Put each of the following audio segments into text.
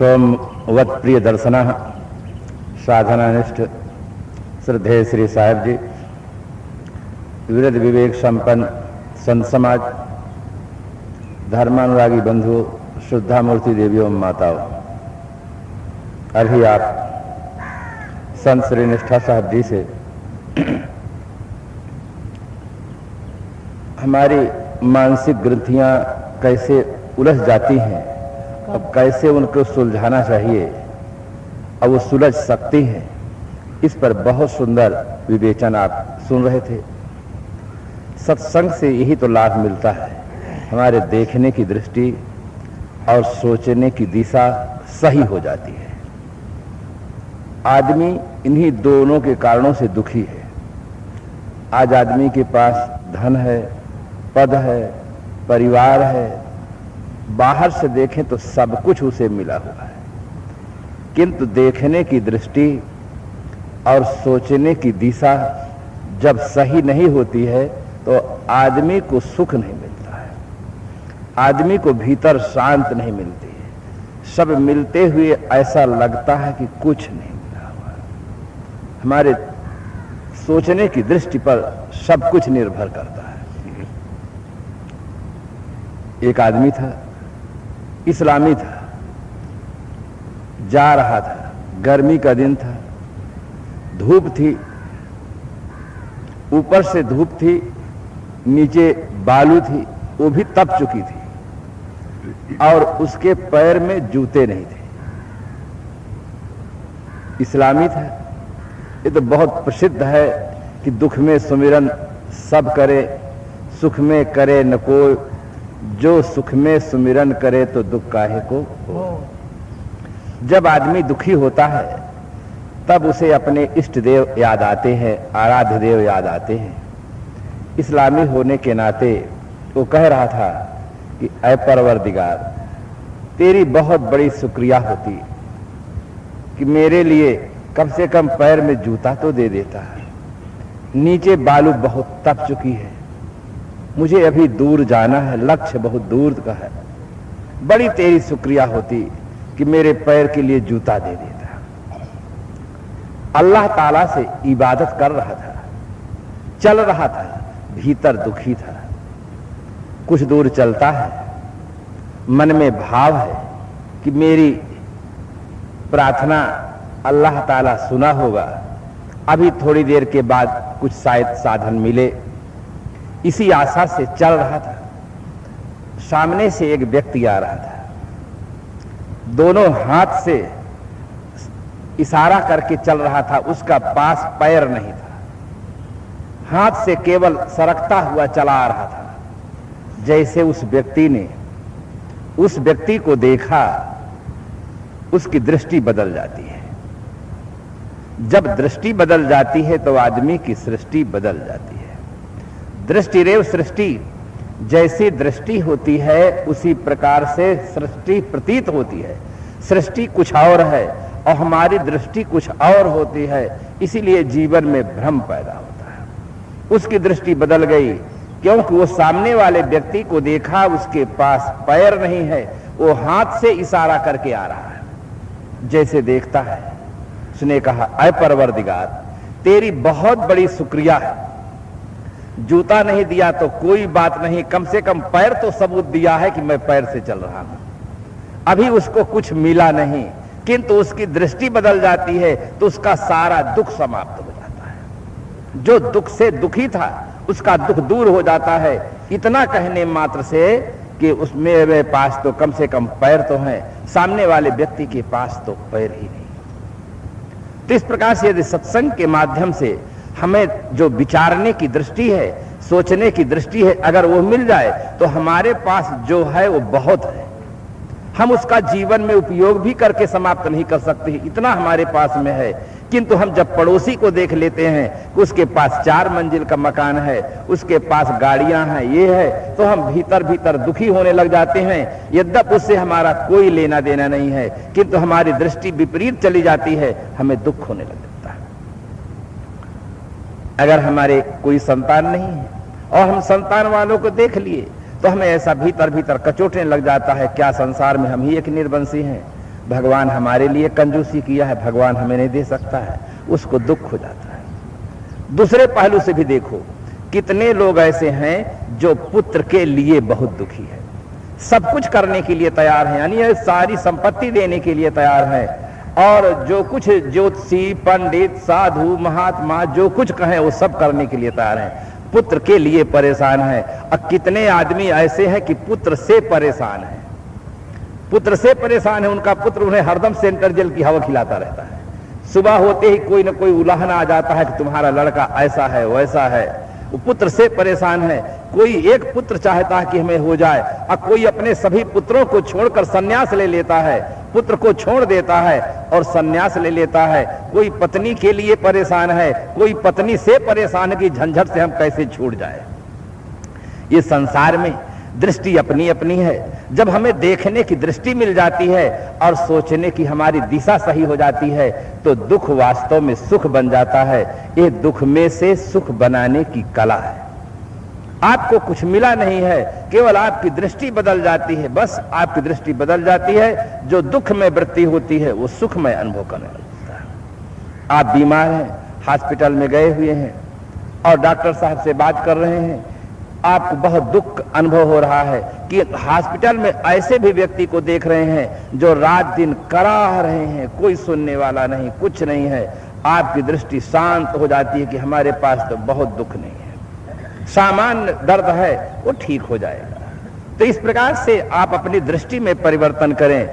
सोमवत प्रिय दर्शना साधनानिष्ठ श्रद्धेय श्री साहेब जी, विविध विवेक संपन्न संत समाज, धर्मानुरागी बंधु, शुद्धामूर्ति देवियों माताओं, अभी आप संत श्री निष्ठा साहब जी से हमारी मानसिक ग्रंथियां कैसे उलझ जाती हैं और कैसे उनको सुलझाना चाहिए और वो सुलझ सकती हैं, इस पर बहुत सुंदर विवेचन आप सुन रहे थे। सत्संग से यही तो लाभ मिलता है, हमारे देखने की दृष्टि और सोचने की दिशा सही हो जाती है। आदमी इन्हीं दोनों के कारणों से दुखी है। आज आदमी के पास धन है, पद है, परिवार है, बाहर से देखें तो सब कुछ उसे मिला हुआ है, किंतु देखने की दृष्टि और सोचने की दिशा जब सही नहीं होती है तो आदमी को सुख नहीं मिलता है, आदमी को भीतर शांत नहीं मिलती है। सब मिलते हुए ऐसा लगता है कि कुछ नहीं मिला हुआ। हमारे सोचने की दृष्टि पर सब कुछ निर्भर करता है। एक आदमी था, इस्लामी था, जा रहा था, गर्मी का दिन था, धूप थी, ऊपर से धूप थी, नीचे बालू थी, वो भी तप चुकी थी और उसके पैर में जूते नहीं थे। इस्लामी था। ये तो बहुत प्रसिद्ध है कि दुख में सुमिरन सब करे, सुख में करे न कोई, जो सुख में सुमिरन करे तो दुख काहे को हो। जब आदमी दुखी होता है तब उसे अपने इष्ट देव याद आते हैं, आराध्य देव याद आते हैं। इस्लामी होने के नाते वो कह रहा था कि ऐ परवरदिगार, तेरी बहुत बड़ी शुक्रिया होती कि मेरे लिए कम से कम पैर में जूता तो दे देता है। नीचे बालू बहुत तप चुकी है, मुझे अभी दूर जाना है, लक्ष्य बहुत दूर का है। बड़ी तेरी शुक्रिया होती कि मेरे पैर के लिए जूता दे देता। अल्लाह ताला से इबादत कर रहा था, चल रहा था, भीतर दुखी था। कुछ दूर चलता है, मन में भाव है कि मेरी प्रार्थना अल्लाह ताला सुना होगा, अभी थोड़ी देर के बाद कुछ शायद साधन मिले, इसी आशा से चल रहा था। सामने से एक व्यक्ति आ रहा था, दोनों हाथ से इशारा करके चल रहा था, उसका पास पैर नहीं था, हाथ से केवल सरकता हुआ चला आ रहा था। जैसे उस व्यक्ति ने उस व्यक्ति को देखा, उसकी दृष्टि बदल जाती है। जब दृष्टि बदल जाती है तो आदमी की सृष्टि बदल जाती है। दृष्टि रेव सृष्टि, जैसी दृष्टि होती है उसी प्रकार से सृष्टि प्रतीत होती है। सृष्टि कुछ और है और हमारी दृष्टि कुछ और होती है, इसीलिए जीवन में भ्रम पैदा होता है। उसकी दृष्टि बदल गई क्योंकि वो सामने वाले व्यक्ति को देखा, उसके पास पैर नहीं है, वो हाथ से इशारा करके आ रहा है। जैसे देखता है, उसने कहा, ऐ परवरदिगार, तेरी बहुत बड़ी शुक्रिया है, जूता नहीं दिया तो कोई बात नहीं, कम से कम पैर तो सबूत दिया है कि मैं पैर से चल रहा हूं। अभी उसको कुछ मिला नहीं, किंतु उसकी दृष्टि बदल जाती है तो उसका सारा दुख समाप्त हो जाता है। जो दुख से दुखी था उसका दुख दूर हो जाता है, इतना कहने मात्र से कि उसमें मेरे पास तो कम से कम पैर तो हैं, सामने वाले व्यक्ति के पास तो पैर ही नहीं। तो इस प्रकार से यदि सत्संग के माध्यम से हमें जो विचारने की दृष्टि है, सोचने की दृष्टि है, अगर वो मिल जाए तो हमारे पास जो है वो बहुत है। हम उसका जीवन में उपयोग भी करके समाप्त नहीं कर सकते, इतना हमारे पास में है। किंतु हम जब पड़ोसी को देख लेते हैं कि उसके पास 4 मंजिल का मकान है, उसके पास गाड़ियां हैं, ये है, तो हम भीतर भीतर दुखी होने लग जाते हैं। यद्यपि उससे हमारा कोई लेना देना नहीं है, किंतु हमारी दृष्टि विपरीत चली जाती है, हमें दुख होने लग जाता है। अगर हमारे कोई संतान नहीं है और हम संतान वालों को देख लिए तो हमें ऐसा भीतर भीतर कचोटने लग जाता है, क्या संसार में हम ही एक निर्वंशी हैं। भगवान हमारे लिए कंजूसी किया है, भगवान हमें नहीं दे सकता है, उसको दुख हो जाता है। दूसरे पहलू से भी देखो, कितने लोग ऐसे हैं जो पुत्र के लिए बहुत दुखी है, सब कुछ करने के लिए तैयार हैं, यानी सारी संपत्ति देने के लिए तैयार हैं, और जो कुछ ज्योतिषी, पंडित, साधु, महात्मा जो कुछ कहें वो सब करने के लिए तैयार हैं, पुत्र के लिए परेशान है। और कितने आदमी ऐसे हैं कि पुत्र से परेशान है, पुत्र से परेशान है, उनका पुत्र उन्हें हरदम सेंट्रल जेल की हवा खिलाता रहता है। सुबह होते ही कोई न कोई उलाहन आ जाता है कि तुम्हारा लड़का ऐसा है वैसा है, वो पुत्र से परेशान है। कोई एक पुत्र चाहता है कि हमें हो जाए, और कोई अपने सभी पुत्रों को छोड़कर संन्यास ले लेता है, पुत्र को छोड़ देता है और संन्यास ले लेता है। कोई पत्नी के लिए परेशान है, कोई पत्नी से परेशान है कि झंझट से हम कैसे छूट जाए। ये संसार में दृष्टि अपनी अपनी है। जब हमें देखने की दृष्टि मिल जाती है और सोचने की हमारी दिशा सही हो जाती है तो दुख वास्तव में सुख बन जाता है। ये दुख में से सुख बनाने की कला है। आपको कुछ मिला नहीं है, केवल आपकी दृष्टि बदल जाती है, बस आपकी दृष्टि बदल जाती है। जो दुख में वृत्ति होती है वो सुख में अनुभव करने लगता है। आप बीमार हैं, हॉस्पिटल में गए हुए हैं और डॉक्टर साहब से बात कर रहे हैं, आपको बहुत दुख अनुभव हो रहा है कि हॉस्पिटल में ऐसे भी व्यक्ति को देख रहे हैं जो रात दिन कराह रहे हैं, कोई सुनने वाला नहीं, कुछ नहीं है। आपकी दृष्टि शांत हो जाती है कि हमारे पास तो बहुत दुख नहीं है, सामान्य दर्द है, वो ठीक हो जाएगा। तो इस प्रकार से आप अपनी दृष्टि में परिवर्तन करें,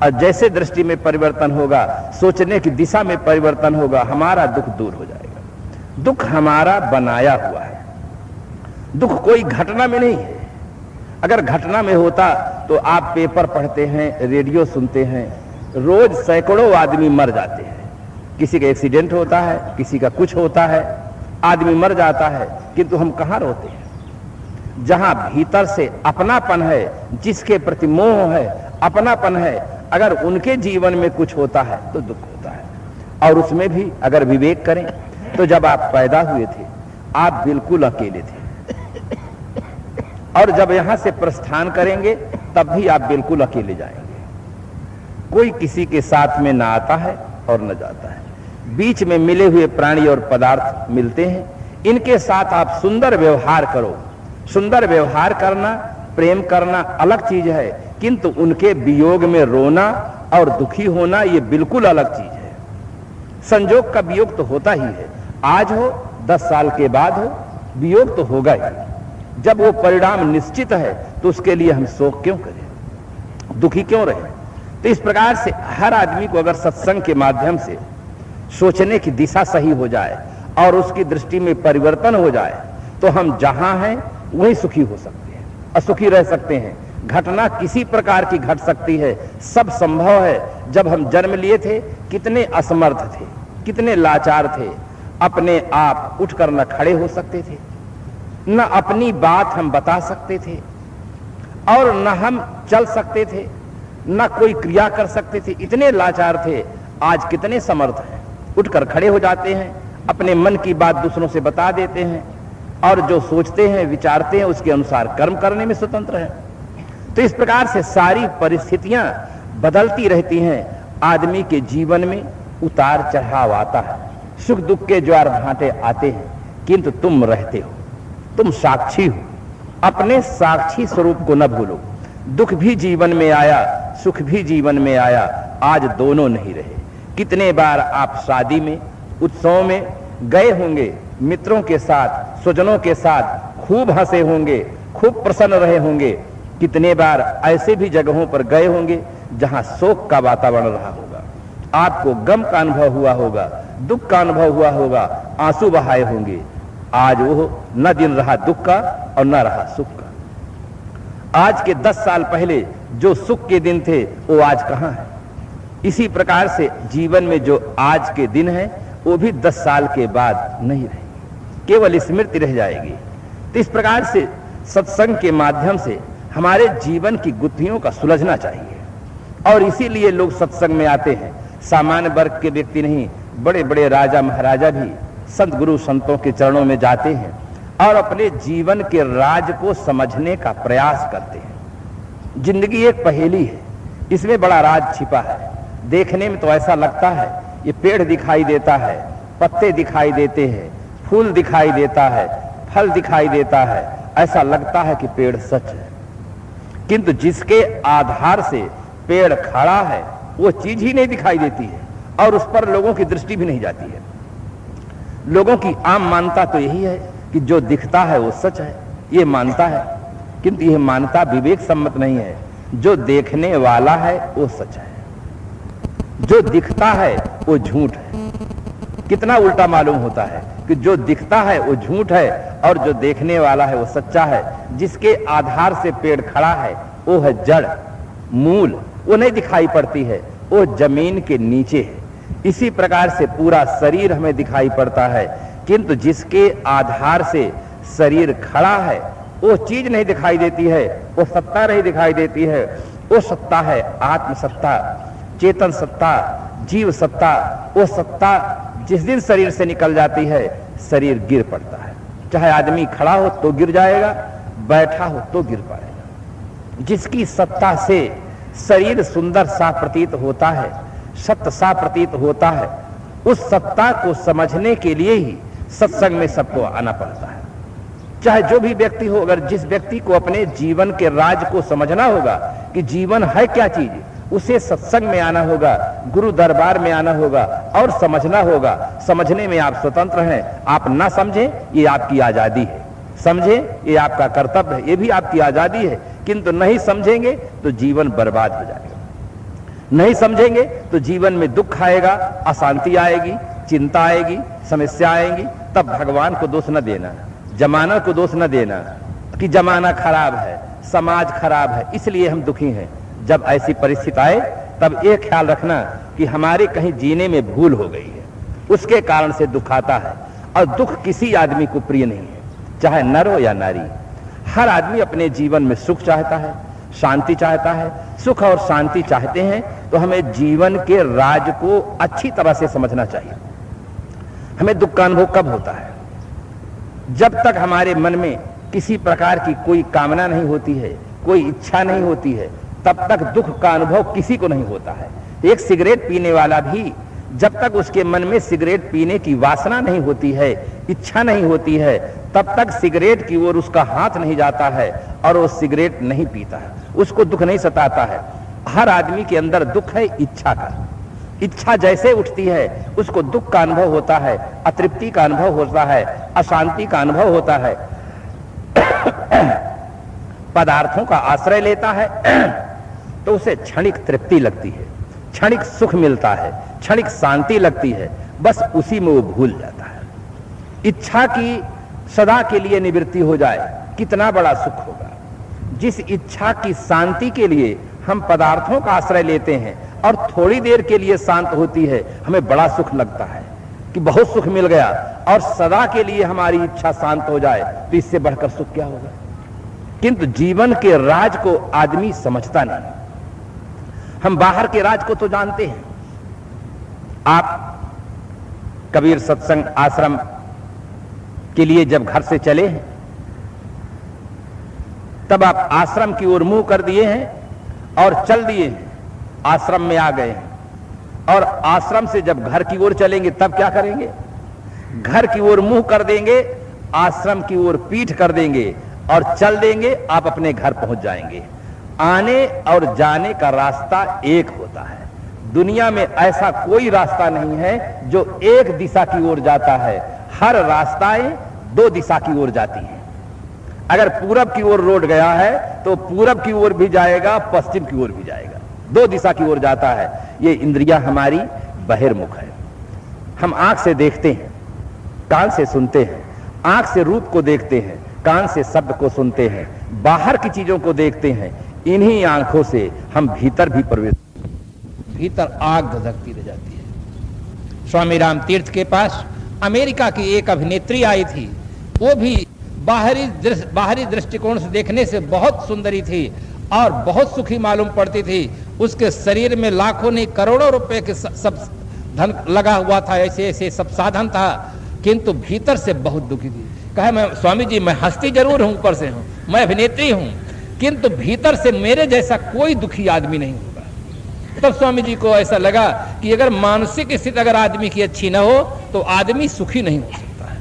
और जैसे दृष्टि में परिवर्तन होगा, सोचने की दिशा में परिवर्तन होगा, हमारा दुख दूर हो जाएगा। दुख हमारा बनाया हुआ है, दुख कोई घटना में नहीं है। अगर घटना में होता तो आप पेपर पढ़ते हैं, रेडियो सुनते हैं, रोज सैकड़ों आदमी मर जाते हैं। किसी का एक्सीडेंट होता है, किसी का कुछ होता है, आदमी मर जाता है, किंतु हम कहां रोते हैं? जहां भीतर से अपनापन है, जिसके प्रति मोह है, अपनापन है, अगर उनके जीवन में कुछ होता है तो दुख होता है। और उसमें भी अगर विवेक करें तो जब आप पैदा हुए थे आप बिल्कुल अकेले थे, और जब यहां से प्रस्थान करेंगे तब भी आप बिल्कुल अकेले जाएंगे। कोई किसी के साथ में ना आता है और न जाता है। बीच में मिले हुए प्राणी और पदार्थ मिलते हैं, इनके साथ आप सुंदर व्यवहार करो। सुंदर व्यवहार करना, प्रेम करना अलग चीज है, किंतु उनके वियोग में रोना और दुखी होना ये बिल्कुल अलग चीज है। संजोग का वियोग तो होता ही है, आज हो 10 साल के बाद हो, वियोग तो होगा ही। जब वो परिणाम निश्चित है तो उसके लिए हम शोक क्यों करें, दुखी क्यों रहें? तो इस प्रकार से हर आदमी को अगर सत्संग के माध्यम से सोचने की दिशा सही हो जाए और उसकी दृष्टि में परिवर्तन हो जाए तो हम जहां हैं वहीं सुखी हो सकते हैं, असुखी रह सकते हैं। घटना किसी प्रकार की घट सकती है, सब संभव है। जब हम जन्म लिए थे कितने असमर्थ थे, कितने लाचार थे, अपने आप उठकर न खड़े हो सकते थे, न अपनी बात हम बता सकते थे, और न हम चल सकते थे, न कोई क्रिया कर सकते थे, इतने लाचार थे। आज कितने समर्थ हैं, उठकर खड़े हो जाते हैं, अपने मन की बात दूसरों से बता देते हैं, और जो सोचते हैं विचारते हैं उसके अनुसार कर्म करने में स्वतंत्र हैं। तो इस प्रकार से सारी परिस्थितियां बदलती रहती हैं। आदमी के जीवन में उतार चढ़ाव आता है, सुख दुख के ज्वार भाटे आते हैं, किंतु तुम रहते हो, तुम साक्षी हो। अपने साक्षी स्वरूप को न भूलो। दुख भी जीवन में आया, सुख भी जीवन में आया, आज दोनों नहीं रहे। कितने बार आप शादी में, उत्सव में गए होंगे, मित्रों के साथ, स्वजनों के साथ खूब हंसे होंगे, खूब प्रसन्न रहे होंगे। कितने बार ऐसे भी जगहों पर गए होंगे जहां शोक का वातावरण रहा होगा, आपको गम का अनुभव हुआ होगा, दुख का अनुभव हुआ होगा, आंसू बहाए होंगे। आज वो न दिन रहा दुख का और न रहा सुख का। आज के 10 साल पहले जो सुख के दिन थे वो आज कहां है? इसी प्रकार से जीवन में जो आज के दिन हैं वो भी 10 साल के बाद नहीं रहेंगे, केवल स्मृति रह जाएगी। तो इस प्रकार से सत्संग के माध्यम से हमारे जीवन की गुत्थियों का सुलझना चाहिए, और इसीलिए लोग सत्संग में आते हैं। सामान्य वर्ग के व्यक्ति नहीं, बड़े बड़े राजा महाराजा भी संत गुरु संतों के चरणों में जाते हैं और अपने जीवन के राज को समझने का प्रयास करते हैं। जिंदगी एक पहेली है, इसमें बड़ा राज छिपा है। देखने में तो ऐसा लगता है ये पेड़ दिखाई देता है, पत्ते दिखाई देते हैं, फूल दिखाई देता है, फल दिखाई देता है, ऐसा लगता है कि पेड़ सच है। किंतु जिसके आधार से पेड़ खड़ा है वो चीज ही नहीं दिखाई देती है और उस पर लोगों की दृष्टि भी नहीं जाती है। लोगों की आम मान्यता तो यही है कि जो दिखता है वो सच है, ये मानता है, किंतु यह मान्यता विवेक सम्मत नहीं है। जो देखने वाला है वो सच है, जो दिखता है वो झूठ है। कितना उल्टा मालूम होता है कि जो दिखता है वो झूठ है और जो देखने वाला है वो सच्चा है। जिसके आधार से पेड़ खड़ा है वो है जड़, मूल, वो नहीं दिखाई पड़ती है, वो जमीन के नीचे है। इसी प्रकार से पूरा शरीर हमें दिखाई पड़ता है, किंतु जिसके आधार से शरीर खड़ा है वो चीज नहीं दिखाई देती है, वो सत्ता नहीं दिखाई देती है। वो सत्ता है आत्म सत्ता, चेतन सत्ता, जीव सत्ता। वो सत्ता जिस दिन शरीर से निकल जाती है शरीर गिर पड़ता है। चाहे आदमी खड़ा हो तो गिर जाएगा, बैठा हो तो गिर पड़ेगा। जिसकी सत्ता से शरीर सुंदर सा प्रतीत होता है, सत्य सा प्रतीत होता है, उस सत्ता को समझने के लिए ही सत्संग में सबको आना पड़ता है। चाहे जो भी व्यक्ति हो, अगर जिस व्यक्ति को अपने जीवन के राज को समझना होगा कि जीवन है क्या चीज, उसे सत्संग में आना होगा, गुरु दरबार में आना होगा और समझना होगा। समझने में आप स्वतंत्र हैं, आप ना समझें ये आपकी आजादी है, समझें ये आपका कर्तव्य है, ये भी आपकी आजादी है। किंतु नहीं समझेंगे तो जीवन बर्बाद हो जाएगा, नहीं समझेंगे तो जीवन में दुख आएगा, अशांति आएगी, चिंता आएगी, समस्या आएगी। तब भगवान को दोष न देना, जमाना को दोष न देना कि जमाना खराब है, समाज खराब है इसलिए हम दुखी हैं। जब ऐसी परिस्थिति आए तब ये ख्याल रखना कि हमारे कहीं जीने में भूल हो गई है, उसके कारण से दुख आता है। और दुख किसी आदमी को प्रिय नहीं है, चाहे नर हो या नारी। हर आदमी अपने जीवन में सुख चाहता है, शांति चाहता है। सुख और शांति चाहते हैं तो हमें जीवन के राज को अच्छी तरह से समझना चाहिए। हमें दुख का अनुभव कब होता है? जब तक हमारे मन में किसी प्रकार की कोई कामना नहीं होती है, कोई इच्छा नहीं होती है, तब तक दुख का अनुभव किसी को नहीं होता है। एक सिगरेट पीने वाला भी जब तक उसके मन में सिगरेट पीने की वासना नहीं होती है, इच्छा नहीं होती है, तब तक सिगरेट की ओर उसका हाथ नहीं जाता है और वो सिगरेट नहीं पीता है, उसको दुख नहीं सताता है। हर आदमी के अंदर दुख है इच्छा का। इच्छा जैसे उठती है उसको दुख का अनुभव होता है, अतृप्ति का अनुभव होता है, अशांति का अनुभव होता है। पदार्थों का आश्रय लेता है तो उसे क्षणिक तृप्ति लगती है, क्षणिक सुख मिलता है, क्षणिक शांति लगती है, बस उसी में वो भूल जाता है। इच्छा की सदा के लिए निवृत्ति हो जाए कितना बड़ा सुख होगा। जिस इच्छा की शांति के लिए हम पदार्थों का आश्रय लेते हैं और थोड़ी देर के लिए शांत होती है, हमें बड़ा सुख लगता है कि बहुत सुख मिल गया, और सदा के लिए हमारी इच्छा शांत हो जाए तो इससे बढ़कर सुख क्या होगा। किंतु जीवन के राज को आदमी समझता नहीं। हम बाहर के राज को तो जानते हैं। आप कबीर सत्संग आश्रम के लिए जब घर से चले हैं तब आप आश्रम की ओर मुंह कर दिए हैं और चल दिए हैं, आश्रम में आ गए हैं। और आश्रम से जब घर की ओर चलेंगे तब क्या करेंगे? घर की ओर मुंह कर देंगे, आश्रम की ओर पीठ कर देंगे और चल देंगे, आप अपने घर पहुंच जाएंगे। आने और जाने का रास्ता एक होता है। दुनिया में ऐसा कोई रास्ता नहीं है जो एक दिशा की ओर जाता है। हर रास्ताएं दो दिशा की ओर जाती हैं। अगर पूरब की ओर रोड गया है तो पूरब की ओर भी जाएगा, पश्चिम की ओर भी जाएगा, दो दिशा की ओर जाता है। ये इंद्रियां हमारी बहिर्मुख है। हम आंख से देखते हैं, कान से सुनते हैं, आंख से रूप को देखते हैं, कान से शब्द को सुनते हैं, बाहर की चीजों को देखते हैं। इन्हीं आंखों से हम भीतर भी प्रवेश, भीतर आग धधकती रह जाती है। स्वामी राम तीर्थ के पास अमेरिका की एक अभिनेत्री आई थी। वो भी बाहरी दृष्टिकोण से देखने से बहुत सुंदरी थी और बहुत सुखी मालूम पड़ती थी। उसके शरीर में लाखों नहीं करोड़ों रुपए के सब धन लगा हुआ था, ऐसे ऐसे सब साधन था, किंतु भीतर से बहुत दुखी थी। कहा, मैं स्वामी जी, मैं हंसती जरूर हूं, ऊपर से हूं, मैं अभिनेत्री हूं, किंतु भीतर से मेरे जैसा कोई दुखी आदमी नहीं होगा। तब स्वामी जी को ऐसा लगा कि अगर मानसिक स्थिति अगर आदमी की अच्छी ना हो तो आदमी सुखी नहीं हो सकता है।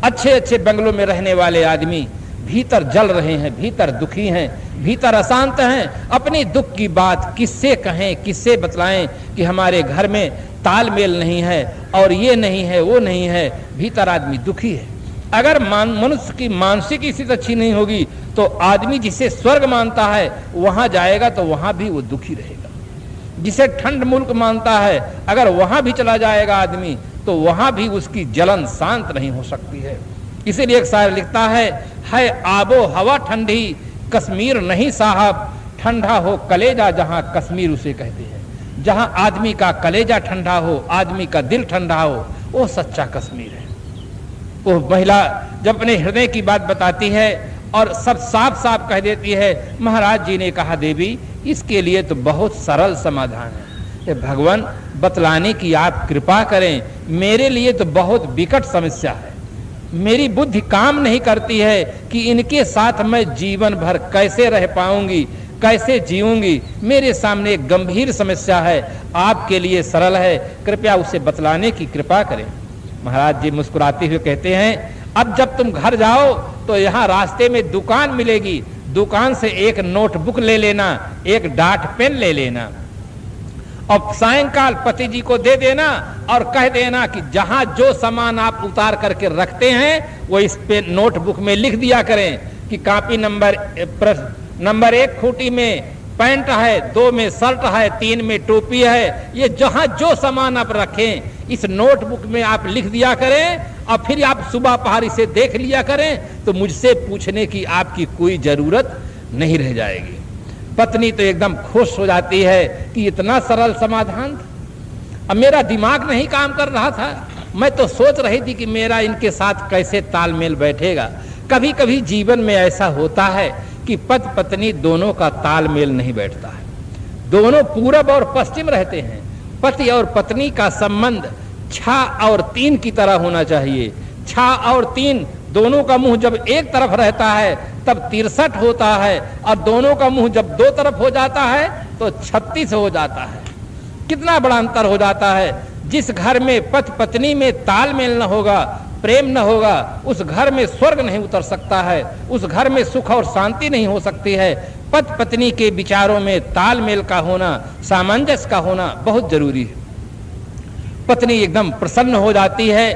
अच्छे अच्छे बंगलों में रहने वाले आदमी भीतर जल रहे हैं, भीतर दुखी हैं, भीतर अशांत हैं। अपनी दुख की बात किससे कहें, किससे बतलाएं कि हमारे घर में तालमेल नहीं है और ये नहीं है, वो नहीं है, भीतर आदमी दुखी है। अगर मनुष्य की मानसिक स्थिति अच्छी नहीं होगी तो आदमी जिसे स्वर्ग मानता है वहां जाएगा तो वहां भी वो दुखी रहेगा। जिसे ठंड मुल्क मानता है अगर वहां भी चला जाएगा आदमी तो वहां भी उसकी जलन शांत नहीं हो सकती है। इसीलिए एक शायर लिखता है आबो हवा ठंडी कश्मीर नहीं साहब, ठंडा हो कलेजा जहां कश्मीर उसे कहते हैं। जहां आदमी का कलेजा ठंडा हो, आदमी का दिल ठंडा हो, वो सच्चा कश्मीर है। वो महिला जब अपने हृदय की बात बताती है और सब साफ साफ कह देती है, महाराज जी ने कहा देवी इसके लिए तो बहुत सरल समाधान है, भगवान बतलाने की आप कृपा करें, मेरे लिए तो बहुत विकट समस्या है। मेरी बुद्धि काम नहीं करती है कि इनके साथ मैं जीवन भर कैसे रह पाऊंगी, कैसे जीऊंगी। मेरे सामने एक गंभीर समस्या है, आपके लिए सरल है, कृपया उसे बतलाने की कृपा करें। महाराज जी मुस्कुराते हुए कहते हैं, अब जब तुम घर जाओ तो यहाँ रास्ते में दुकान मिलेगी, दुकान से एक नोटबुक ले लेना, एक डाट पेन ले लेना और सायंकाल पति जी को दे देना और कह देना कि जहां जो सामान आप उतार करके रखते हैं वो इस पे नोटबुक में लिख दिया करें कि कॉपी नंबर 1 खूंटी में पैंट है, 2 में शर्ट है, 3 में टोपी है। ये जहां जो सामान आप रखें इस नोटबुक में आप लिख दिया करें और फिर आप सुबह पहर इसे देख लिया करें तो मुझसे पूछने की आपकी कोई जरूरत नहीं रह जाएगी। पत्नी तो एकदम खुश हो जाती है कि इतना सरल समाधान था। अब मेरा दिमाग नहीं काम कर रहा था, मैं तो सोच रही थी कि मेरा इनके साथ कैसे तालमेल बैठेगा। कभी कभी जीवन में ऐसा होता है कि पति पत्नी दोनों का तालमेल नहीं बैठता है, दोनों पूरब और पश्चिम रहते हैं। पति और पत्नी का संबंध 6 और 3 की तरह होना चाहिए। 6 और 3 दोनों का मुंह जब एक तरफ रहता है तब 63 होता है और दोनों का मुंह जब 2 तरफ हो जाता है तो 36 हो जाता है। कितना बड़ा अंतर हो जाता है। जिस घर में पति पत्नी में तालमेल न होगा, प्रेम न होगा, उस घर में स्वर्ग नहीं उतर सकता है, उस घर में सुख और शांति नहीं हो सकती है। पति पत्नी के विचारों में तालमेल का होना, सामंजस्य का होना बहुत जरूरी है। पत्नी एकदम प्रसन्न हो जाती है,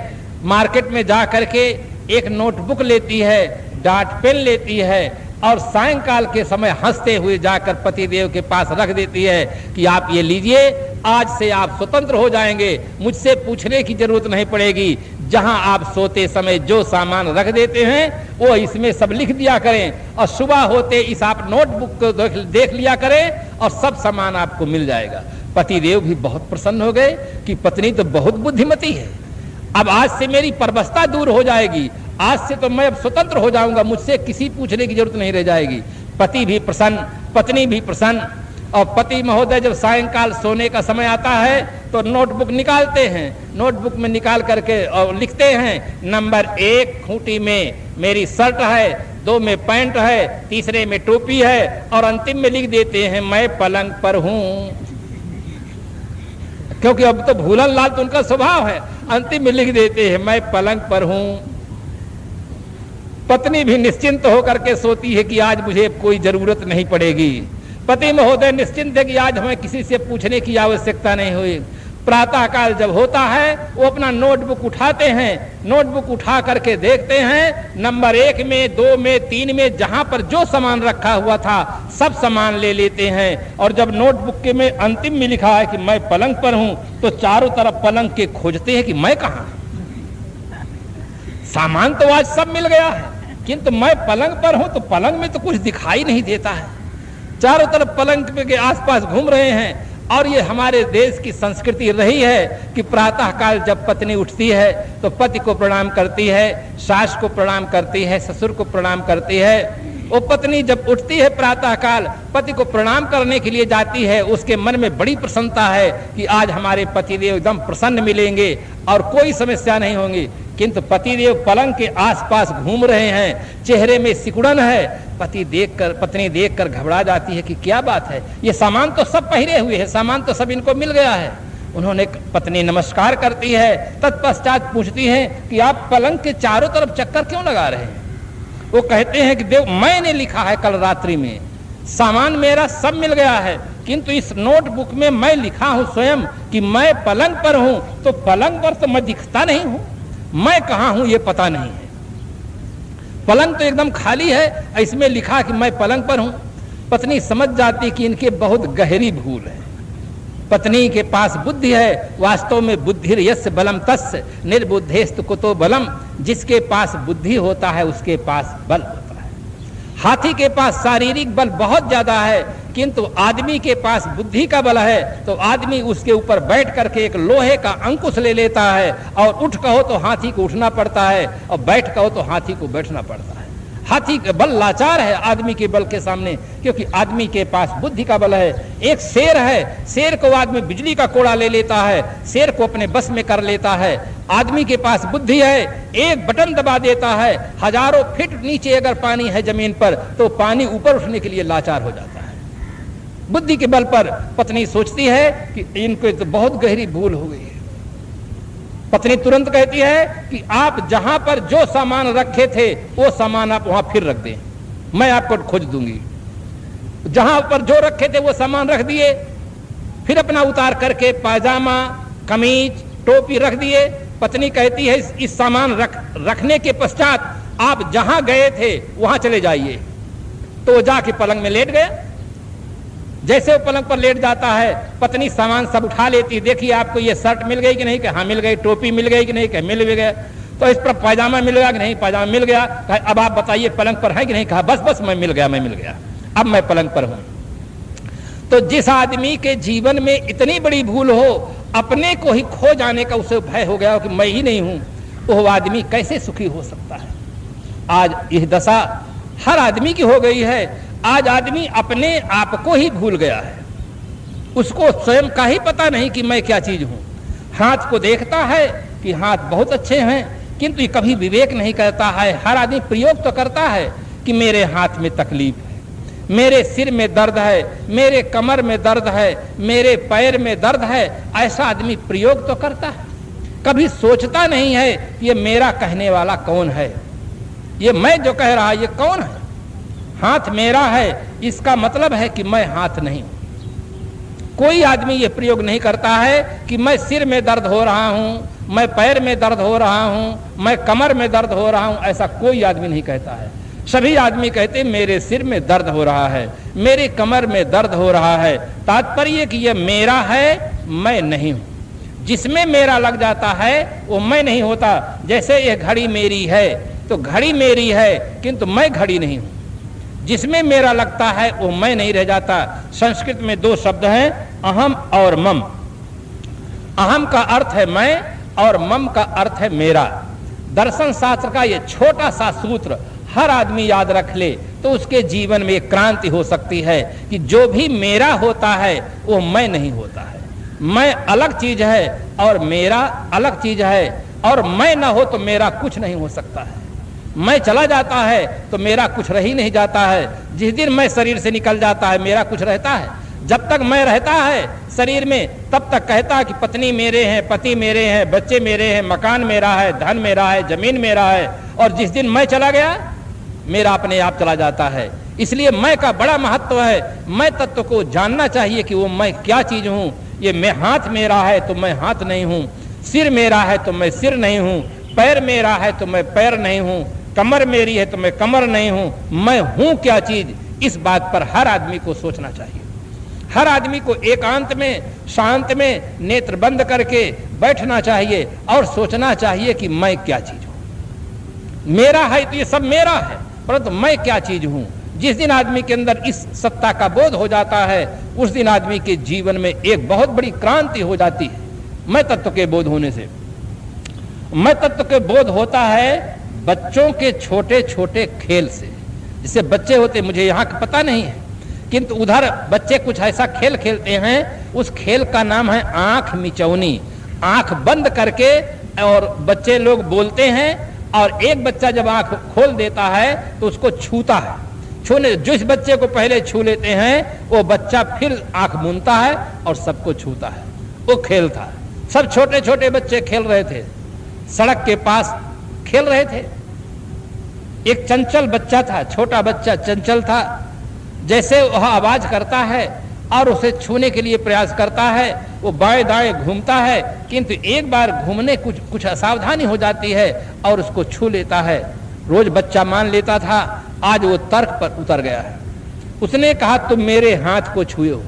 मार्केट में जा करके एक नोटबुक लेती है, डाट पेन लेती है और सायंकाल के समय हंसते हुए जाकर पतिदेव के पास रख देती है कि आप ये लीजिए, आज से आप स्वतंत्र हो जाएंगे, मुझसे पूछने की जरूरत नहीं पड़ेगी। जहां आप सोते समय जो सामान रख देते हैं वो इसमें सब लिख दिया करें और सुबह होते इस आप नोटबुक को देख लिया करें और सब सामान आपको मिल जाएगा। पतिदेव भी बहुत प्रसन्न हो गए कि पत्नी तो बहुत बुद्धिमती है, अब आज से मेरी परबस्ता दूर हो जाएगी, आज से तो मैं अब स्वतंत्र हो जाऊंगा, मुझसे किसी पूछने की जरूरत नहीं रह जाएगी। पति भी प्रसन्न, पत्नी भी प्रसन्न। और पति महोदय जब सायंकाल सोने का समय आता है तो नोटबुक निकालते हैं, नोटबुक में निकाल करके और लिखते हैं, नंबर 1 खूंटी में मेरी शर्ट है, 2 में पैंट है, 3 में टोपी है और अंतिम में लिख देते हैं मैं पलंग पर हूं। क्योंकि अब तो भूलन लाल तो उनका स्वभाव है, अंतिम में लिख देते हैं मैं पलंग पर हूं। पत्नी भी निश्चिंत होकर के सोती है कि आज मुझे कोई जरूरत नहीं पड़ेगी। पति महोदय निश्चिंत है कि आज हमें किसी से पूछने की आवश्यकता नहीं हुई। प्रातः काल जब होता है वो अपना नोटबुक उठाते हैं, नोटबुक उठा करके देखते हैं, नंबर 1 में, 2 में, 3 में जहां पर जो सामान रखा हुआ था सब सामान ले लेते हैं। और जब नोटबुक के में अंतिम में लिखा है कि मैं पलंग पर हूं तो चारों तरफ पलंग के खोजते हैं कि मैं कहां। सामान तो आज सब मिल गया है किंतु मैं पलंग पर हूं तो पलंग में तो कुछ दिखाई नहीं देता है। चारों तरफ पलंग के आसपास घूम रहे हैं। और ये हमारे देश की संस्कृति रही है कि प्रातः काल जब पत्नी उठती है तो पति को प्रणाम करती है, सास को प्रणाम करती है, ससुर को प्रणाम करती है। वो पत्नी जब उठती है प्रातः काल पति को प्रणाम करने के लिए जाती है, उसके मन में बड़ी प्रसन्नता है कि आज हमारे पतिदेव एकदम प्रसन्न मिलेंगे और कोई समस्या नहीं होंगी। किंतु पतिदेव पलंग के आसपास घूम रहे हैं, चेहरे में सिकुड़न है। पत्नी देखकर घबरा जाती है कि क्या बात है, ये सामान तो सब पहरे हुए हैं, सामान तो सब इनको मिल गया है। उन्होंने पत्नी नमस्कार करती है, तत्पश्चात पूछती है कि आप पलंग के चारों तरफ चक्कर क्यों लगा रहे हैं। वो कहते हैं कि देव, मैंने लिखा है कल रात्रि में, सामान मेरा सब मिल गया है, किंतु इस नोटबुक में मैं लिखा हूं स्वयं कि मैं पलंग पर हूं, तो पलंग पर तो मैं दिखता नहीं हूं, मैं कहां हूं ये पता नहीं है। पलंग तो एकदम खाली है, इसमें लिखा कि मैं पलंग पर हूं। पत्नी समझ जाती कि इनके बहुत गहरी भूल है। पत्नी के पास बुद्धि है, वास्तव में बुद्धि यस्य बलम तस्य निर्बुद्धेस्तु कुतो बलम। जिसके पास बुद्धि होता है उसके पास बल होता है। हाथी के पास शारीरिक बल बहुत ज्यादा है, किंतु आदमी के पास बुद्धि का बल है, तो आदमी उसके ऊपर बैठ करके एक लोहे का अंकुश ले लेता है, और उठ कहो तो हाथी को उठना पड़ता है, और बैठ कहो तो हाथी को बैठना पड़ता है। हाथी का बल लाचार है आदमी के बल के सामने, क्योंकि आदमी के पास बुद्धि का बल है। एक शेर है, शेर को आदमी बिजली का कोड़ा ले लेता है, शेर को अपने बस में कर लेता है। आदमी के पास बुद्धि है, एक बटन दबा देता है, हजारों फीट नीचे अगर पानी है जमीन पर, तो पानी ऊपर उठने के लिए लाचार हो जाता है। बुद्धि के बल पर पत्नी सोचती है कि इनको तो बहुत गहरी भूल हो गई है। पत्नी तुरंत कहती है कि आप जहां पर जो सामान रखे थे वो सामान आप वहां फिर रख दें, मैं आपको खोज दूंगी। जहां पर जो रखे थे वो सामान रख दिए, फिर अपना उतार करके पायजामा, कमीज, टोपी रख दिए। पत्नी कहती है इस सामान रखने के पश्चात आप जहां गए थे वहां चले जाइए। तो वो जाके पलंग में लेट गए। जैसे वो पलंग पर लेट जाता है, पत्नी सामान सब उठा लेती। देखिए आपको ये शर्ट मिल गई कि नहीं, कि हाँ मिल गई। टोपी मिल गई कि नहीं, कि मिल भी गया। तो इस पर पायजामा मिल गया कि नहीं, पायजामा मिल गया। कहा अब आप बताइए पलंग पर है कि नहीं। कहा बस बस मैं मिल गया, अब मैं पलंग पर हूं। तो जिस आदमी के जीवन में इतनी बड़ी भूल हो, अपने को ही खो जाने का उसे भय हो गया कि मैं ही नहीं हूं, वो आदमी कैसे सुखी हो सकता है। आज यह दशा हर आदमी की हो गई है। आज आदमी अपने आप को ही भूल गया है, उसको स्वयं का ही पता नहीं कि मैं क्या चीज हूं। हाथ को देखता है कि हाथ बहुत अच्छे हैं, किंतु ये कभी विवेक नहीं करता है। हर आदमी प्रयोग तो करता है कि मेरे हाथ में तकलीफ है, मेरे सिर में दर्द है, मेरे कमर में दर्द है, मेरे पैर में दर्द है। ऐसा आदमी प्रयोग तो करता है, कभी सोचता नहीं है कि ये मेरा कहने वाला कौन है, ये मैं जो कह रहा ये कौन है। हाथ मेरा है, इसका मतलब है कि मैं हाथ नहीं हूं। कोई आदमी ये प्रयोग नहीं करता है कि मैं सिर में दर्द हो रहा हूं, मैं पैर में दर्द हो रहा हूं, मैं कमर में दर्द हो रहा हूं। ऐसा कोई आदमी नहीं कहता है। सभी आदमी कहते मेरे सिर में दर्द हो रहा है, मेरे कमर में दर्द हो रहा है। तात्पर्य कि ये मेरा है, मैं नहीं हूं। जिसमें मेरा लग जाता है वो मैं नहीं होता। जैसे ये घड़ी मेरी है तो घड़ी मेरी है, किंतु मैं घड़ी नहीं हूं। जिसमें मेरा लगता है वो मैं नहीं रह जाता। संस्कृत में दो शब्द हैं, अहम और मम। अहम का अर्थ है मैं और मम का अर्थ है मेरा। दर्शन शास्त्र का ये छोटा सा सूत्र हर आदमी याद रख ले तो उसके जीवन में एक क्रांति हो सकती है कि जो भी मेरा होता है वो मैं नहीं होता है। मैं अलग चीज है और मेरा अलग चीज है, और मैं ना हो तो मेरा कुछ नहीं हो सकता है। मैं चला जाता है तो मेरा कुछ रह ही नहीं जाता है। जिस दिन मैं शरीर से निकल जाता है मेरा कुछ रहता है। जब तक मैं रहता है शरीर में तब तक कहता है कि पत्नी मेरे हैं, पति मेरे हैं, बच्चे मेरे हैं, मकान मेरा है, धन मेरा है, जमीन मेरा है। और जिस दिन मैं चला गया मेरा अपने आप चला जाता है। इसलिए मैं का बड़ा महत्व है। मैं तत्व को जानना चाहिए कि वो मैं क्या चीज हूं। ये मैं हाथ मेरा है तो मैं हाथ नहीं हूं, सिर मेरा है तो मैं सिर नहीं हूं, पैर मेरा है तो मैं पैर नहीं हूं, कमर मेरी है तो मैं कमर नहीं हूं। मैं हूं क्या चीज, इस बात पर हर आदमी को सोचना चाहिए। हर आदमी को एकांत में, शांत में नेत्र बंद करके बैठना चाहिए और सोचना चाहिए कि मैं क्या चीज हूं। मेरा है तो ये सब मेरा है, परंतु मैं क्या चीज हूं। जिस दिन आदमी के अंदर इस सत्ता का बोध हो जाता है उस दिन आदमी के जीवन में एक बहुत बड़ी क्रांति हो जाती है। मैं तत्व के बोध होने से, मैं तत्व के बोध होता है बच्चों के छोटे छोटे खेल से। जिससे बच्चे होते, मुझे यहाँ का पता नहीं है, किंतु उधर बच्चे कुछ ऐसा खेल खेलते हैं, उस खेल का नाम है आंख मिचौनी। आंख बंद करके और बच्चे लोग बोलते हैं और एक बच्चा जब आंख खोल देता है तो उसको छूता है। छूने जिस बच्चे को पहले छू लेते हैं वो बच्चा फिर आंख मूंदता है और सबको छूता है। वो खेलता है। सब छोटे छोटे बच्चे खेल रहे थे, सड़क के पास खेल रहे थे। एक चंचल बच्चा था, छोटा बच्चा चंचल था। जैसे वह आवाज करता है और उसे छूने के लिए प्रयास करता है, वो बाएं दाएं घूमता है, किंतु एक बार घूमने कुछ असावधानी हो जाती है और उसको छू लेता है। रोज बच्चा मान लेता था, आज वो तर्क पर उतर गया है। उसने कहा तुम मेरे हाथ को छुए हो,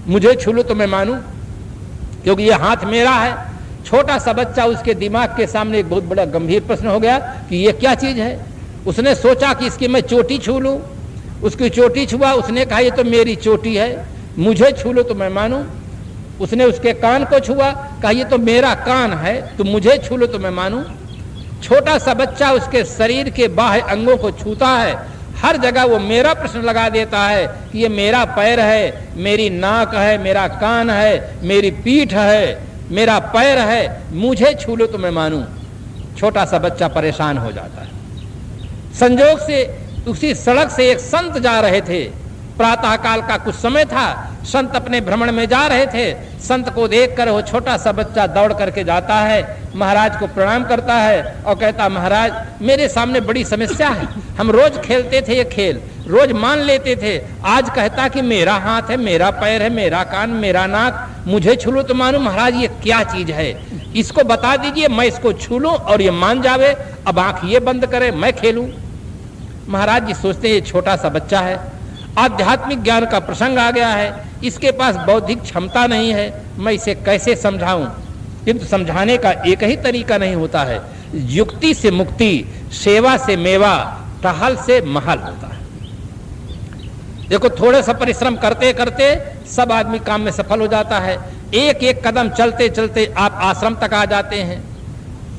मुझे छू लो तो मैं मानूं, क्योंकि ये हाथ मेरा है। छोटा सा बच्चा, उसके दिमाग के सामने एक बहुत बड़ा गंभीर प्रश्न हो गया कि ये क्या चीज है। उसने सोचा कि इसकी मैं चोटी छू लूं, उसकी चोटी छुआ। उसने कहा ये तो मेरी चोटी है, मुझे छू लो तो मैं मानूं। उसने उसके कान को छुआ, कहा ये तो मेरा कान है, तुम मुझे छू लो तो मैं मानूं। छोटा सा बच्चा उसके शरीर के बाह्य अंगों को छूता है, हर जगह वो मेरा प्रश्न लगा देता है कि ये मेरा पैर है, मेरी नाक है, मेरा कान है, मेरी पीठ है, मेरा पैर है, मुझे छू लो तो मैं मानूं। छोटा सा बच्चा परेशान हो जाता है। संजोग से उसी सड़क से एक संत जा रहे थे। प्रातः काल का कुछ समय था, संत अपने भ्रमण में जा रहे थे। संत को देखकर वो छोटा सा बच्चा दौड़ करके जाता है, महाराज को प्रणाम करता है और कहता महाराज मेरे सामने बड़ी समस्या है। हम रोज खेलते थे ये खेल, रोज मान लेते थे, आज कहता कि मेरा हाथ है, मेरा पैर है, मेरा कान, मेरा नाक, मुझे छू लो तो मानूं। महाराज ये क्या चीज है, इसको बता दीजिए, मैं इसको छू लूं और ये मान जावे, अब आंख ये बंद करे, मैं खेलूं। महाराज जी सोचते ये छोटा सा बच्चा है, आध्यात्मिक ज्ञान का प्रसंग आ गया है, इसके पास बौद्धिक क्षमता नहीं है, मैं इसे कैसे समझाऊं। किंतु समझाने का एक ही तरीका नहीं होता है, युक्ति से मुक्ति, सेवा से मेवा, टहल से महल होता है। देखो थोड़ा सा परिश्रम करते करते सब आदमी काम में सफल हो जाता है। एक एक कदम चलते चलते आप आश्रम तक आ जाते हैं,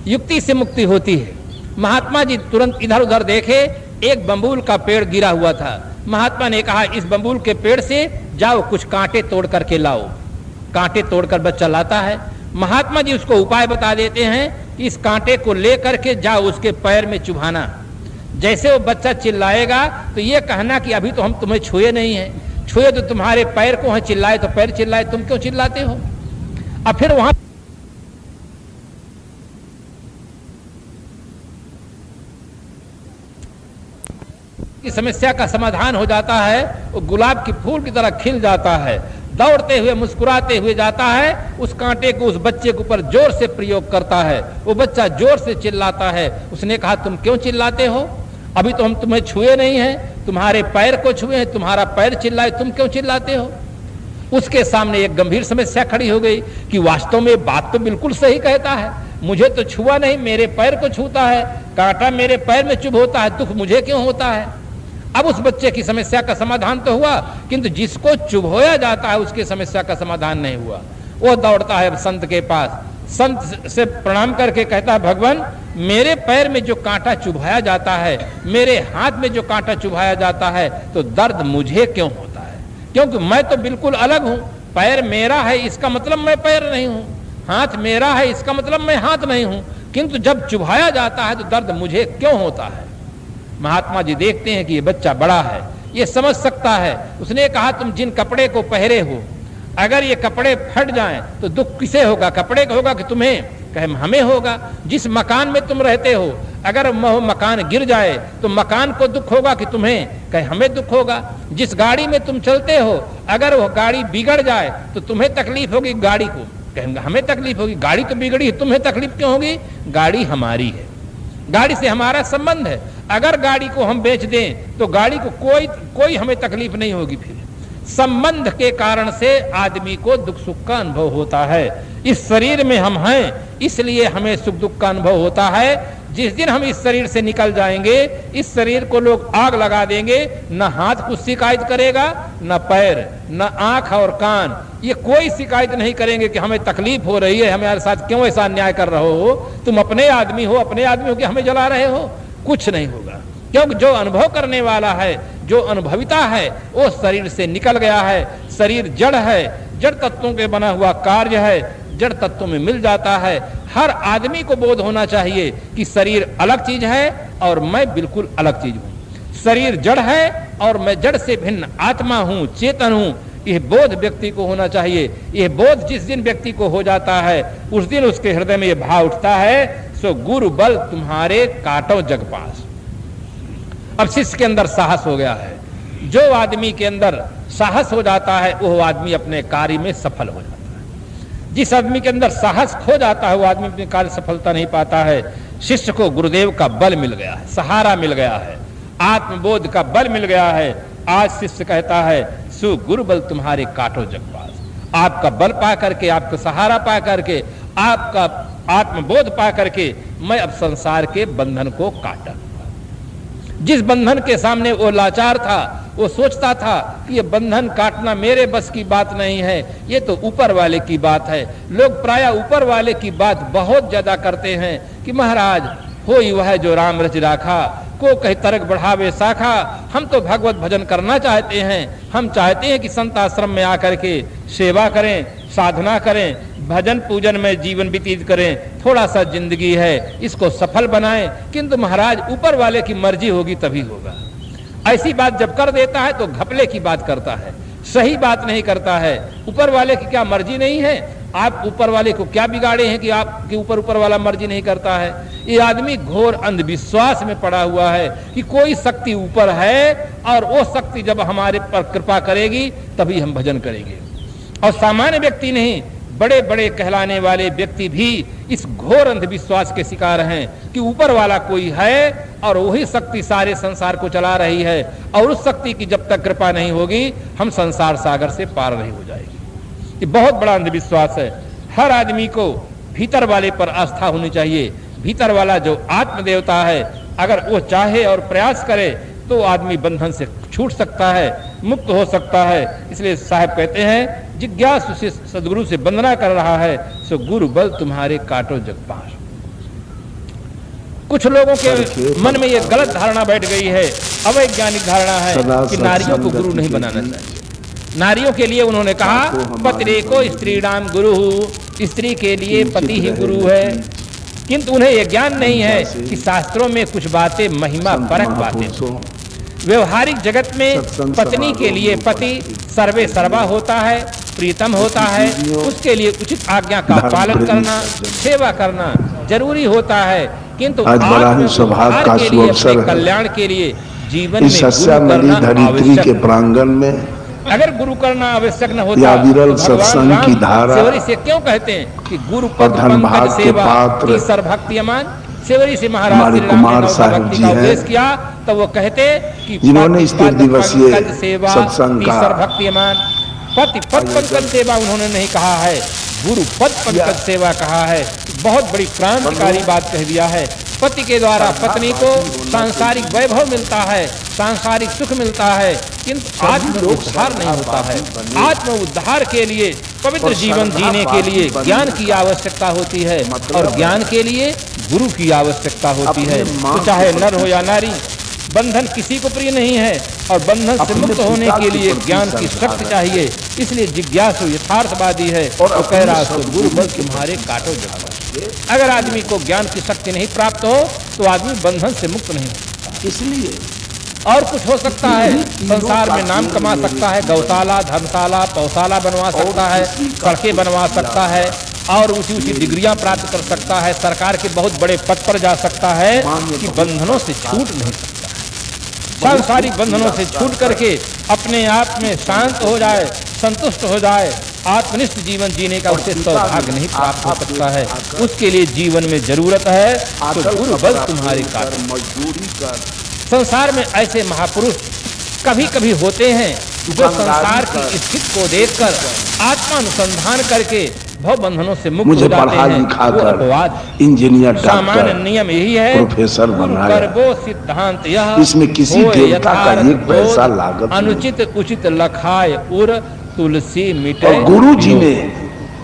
युक्ति से मुक्ति होती है। महात्मा जी तुरंत इधर उधर देखे, एक बम्बूल का पेड़ गिरा हुआ था। महात्मा ने कहा इस बम्बूल के पेड़ से जाओ कुछ कांटे तोड़ करके लाओ। कांटे तोड़कर बच्चा लाता है। महात्मा जी उसको उपाय बता देते हैं कि इस कांटे को ले करके जाओ उसके पैर में चुभाना। जैसे वो बच्चा चिल्लाएगा तो ये कहना कि अभी तो हम तुम्हें छुए नहीं हैं, छुए तो तुम्हारे पैर को हैं, चिल्लाए तो पैर चिल्लाए, तुम क्यों चिल्लाते हो। अब फिर वहां की समस्या का समाधान हो जाता है। वो गुलाब की फूल की तरह खिल जाता है, दौड़ते हुए मुस्कुराते हुए जाता है, उस कांटे को उस बच्चे के ऊपर जोर से प्रयोग करता है। वो बच्चा जोर से चिल्लाता है। उसने कहा तुम क्यों चिल्लाते हो, अभी तो हम तुम्हें छुए नहीं हैं, तुम्हारे पैर को छुए हैं, तुम्हारा पैर चिल्लाए, तुम क्यों चिल्लाते हो। उसके सामने एक गंभीर समस्या खड़ी हो गई कि वास्तव में बात तो बिल्कुल सही कहता है, मुझे तो छुआ नहीं, मेरे पैर को छूता है, कांटा मेरे पैर में चुभ होता है, दुख मुझे क्यों होता है। अब उस बच्चे की समस्या का समाधान तो हुआ, किंतु जिसको चुभोया जाता है उसकी समस्या का समाधान नहीं हुआ। वो दौड़ता है संत के पास, संत से प्रणाम करके कहता है भगवान मेरे पैर में जो कांटा चुभाया जाता है, मेरे हाथ में जो कांटा चुभाया जाता है, तो दर्द मुझे क्यों होता है, क्योंकि मैं तो बिल्कुल अलग हूं। पैर मेरा है इसका मतलब मैं पैर नहीं हूं, हाथ मेरा है इसका मतलब मैं हाथ नहीं हूं, किंतु जब चुभाया जाता है तो दर्द मुझे क्यों होता है। महात्मा जी देखते हैं कि ये बच्चा बड़ा है, ये समझ सकता है। उसने कहा तुम जिन कपड़े को पहरे हो, अगर ये कपड़े फट जाएं तो दुख किसे होगा, कपड़े का होगा कि तुम्हें, कहे हमें होगा। जिस मकान में तुम रहते हो, अगर मकान गिर जाए तो मकान को दुख होगा कि तुम्हें, कहे हमें दुख होगा। जिस गाड़ी में तुम चलते हो, अगर वो गाड़ी बिगड़ जाए तो तुम्हें तकलीफ होगी, गाड़ी को, कहेंगे हमें तकलीफ होगी, गाड़ी तो बिगड़ी है, तुम्हें तकलीफ क्यों होगी, गाड़ी हमारी है, गाड़ी से हमारा संबंध है। अगर गाड़ी को हम बेच दें तो गाड़ी को कोई हमें तकलीफ नहीं होगी। फिर संबंध के कारण से आदमी को दुख सुख का अनुभव होता है। इस शरीर में हम हैं, इसलिए हमें सुख दुख का अनुभव होता है। जिस दिन हम इस शरीर से निकल जाएंगे, इस शरीर को लोग आग लगा देंगे, न हाथ कुछ शिकायत करेगा, न पैर, न आंख और कान, ये कोई शिकायत नहीं करेंगे कि हमें तकलीफ हो रही है, हमारे साथ क्यों ऐसा अन्याय कर रहे हो, तुम अपने आदमी हो, अपने आदमी हो कि हमें जला रहे हो, कुछ नहीं होगा। क्योंकि जो अनुभव करने वाला है, जो अनुभविता है, वो शरीर से निकल गया है। शरीर जड़ है, जड़ तत्वों के बना हुआ कार्य है। जड़ तत्वों में मिल जाता है। हर आदमी को बोध होना चाहिए कि शरीर अलग चीज है और मैं बिल्कुल अलग चीज हूं। शरीर जड़ है और मैं जड़ से भिन्न आत्मा हूं, चेतन हूं। यह बोध व्यक्ति को होना चाहिए। यह बोध जिस दिन व्यक्ति को हो जाता है उस दिन उसके हृदय में यह भाव उठता है, सो गुरु बल तुम्हारे काटो जग पास। अब शिष्य के अंदर साहस हो गया है। जो आदमी के अंदर साहस हो जाता है वो आदमी अपने कार्य में सफल हो जाता है। जिस आदमी के अंदर साहस खो जाता है वो आदमी अपने कार्य सफलता नहीं पाता है। शिष्य को गुरुदेव का बल मिल गया है, सहारा मिल गया है, आत्मबोध का बल मिल गया है। आज शिष्य कहता है सु गुरु बल तुम्हारे काटो जग पास। आपका बल पा करके, आपका सहारा पा करके, आपका आत्मबोध पा करके मैं अब संसार के बंधन को काटा। जिस बंधन के सामने वो लाचार था, वो सोचता था कि ये बंधन काटना मेरे बस की बात नहीं है, ये तो ऊपर वाले की बात है। लोग प्रायः ऊपर वाले की बात बहुत ज्यादा करते हैं कि महाराज होई वह जो राम रच राखा, को कहीं तरक बढ़ावे शाखा। हम तो भगवत भजन करना चाहते हैं, हम चाहते हैं कि संत आश्रम में आकर के सेवा करें, साधना करें, भजन पूजन में जीवन व्यतीत करें, थोड़ा सा जिंदगी है इसको सफल बनाएं। किंतु महाराज ऊपर वाले की मर्जी होगी तभी होगा। ऐसी बात जब कर देता है तो घपले की बात करता है, सही बात नहीं करता है। ऊपर वाले की क्या मर्जी नहीं है? आप ऊपर वाले को क्या बिगाड़े हैं कि आपके ऊपर वाला मर्जी नहीं करता है? ये आदमी घोर अंधविश्वास में पड़ा हुआ है कि कोई शक्ति ऊपर है और वो शक्ति जब हमारे पर कृपा करेगी तभी हम भजन करेंगे। और सामान्य व्यक्ति नहीं, बड़े बड़े कहलाने वाले व्यक्ति भी इस घोर अंधविश्वास के शिकार हैं कि ऊपर वाला कोई है और वही शक्ति सारे संसार को चला रही है, और उस शक्ति की जब तक कृपा नहीं होगी हम संसार सागर से पार नहीं हो जाएगी। ये बहुत बड़ा अंधविश्वास है। हर आदमी को भीतर वाले पर आस्था होनी चाहिए। भीतर वाला जो आत्मदेवता है, अगर वो चाहे और प्रयास करे तो आदमी बंधन से छूट सकता है, मुक्त हो सकता है। इसलिए साहब कहते हैं जिज्ञासु से सदगुरु से वंदना कर रहा है, सो गुरु बल तुम्हारे काटो जग पास। कुछ लोगों के मन में ये गलत धारणा बैठ गई है, अवैज्ञानिक धारणा है कि नारियों को गुरु नहीं बनाना चाहिए। नारियों के लिए उन्होंने कहा पत्रे को स्त्री नाम गुरु, स्त्री के लिए पति ही गुरु है। किंतु उन्हें यह ज्ञान नहीं है कि शास्त्रों में कुछ बातें महिमा परक बातें। व्यवहारिक जगत में पत्नी के लिए पति सर्वे सर्वा होता है, प्रीतम होता है। उसके लिए उचित आज्ञा का पालन करना, सेवा करना जरूरी होता है। किंतु आत्मव्यवहार के लिए, अपने कल्याण के लिए जीवन में गुरु करना आवश्यक के प्रांगण में अगर गुरु करना आवश्यक न होता तो भगवान राम सेवरी से क्यों कहते हैं कि गुरु पद पंकज सेवा की सर्वभक्ति अमान। सेवरी से महाराज श्री राम ने भक्ति का उपदेश किया तो वो कहते कि जिन्होंने इस दिवसीय सेवा की सर्वभक्ति अमान। पति पद पंकज सेवा उन्होंने नहीं कहा है, गुरु पद पंकज सेवा कहा है। बहुत बड़ी क्रांतिकारी बात कह दिया है। पति के द्वारा पत्नी को सांसारिक वैभव मिलता है, सांसारिक सुख मिलता है, किंतु आत्म उद्धार नहीं होता है। आत्म उद्धार के लिए, पवित्र जीवन जीने के लिए ज्ञान की आवश्यकता होती है, और ज्ञान के लिए गुरु की आवश्यकता होती है। तो चाहे नर हो या नारी, बंधन किसी को प्रिय नहीं है, और बंधन से मुक्त होने के लिए ज्ञान की शक्ति चाहिए। इसलिए जिज्ञासु यथार्थवादी है और कह रहा है गुरु बल तुम्हारे काटो जग। अगर आदमी को ज्ञान की शक्ति नहीं प्राप्त हो तो आदमी बंधन से मुक्त नहीं हो। इसलिए और कुछ हो सकता है, संसार में नाम कमा सकता है, गौशाला, धर्मशाला, पौशाला बनवा सकता है, सड़कें बनवा सकता है, और ऊंची ऊंची डिग्रियां प्राप्त कर सकता है, सरकार के बहुत बड़े पद पर जा सकता है, कि बंधनों से छूट नहीं सकता। सांसारिक बंधनों से छूट करके अपने आप में शांत हो जाए, संतुष्ट हो जाए, आत्मनिष्ठ जीवन जीने का उसे सौभाग्य नहीं प्राप्त हो सकता है। उसके लिए जीवन में जरूरत है तो गुरु बल तुम्हारे काटो। संसार में ऐसे महापुरुष कभी कभी होते हैं जो संसार की स्थिति को देखकर आत्मानुसंधान करके भव बंधनों से मुक्त हो जाते हैं। वो अपवाद, इंजीनियर, सामान्य नियम यही है, प्रोफेसर बनाया। वो सिद्धांत यह इसमें किसी देवता का एक पैसा लागत अनुचित उचित लखाए उर तुलसी मिटे। और गुरु जी ने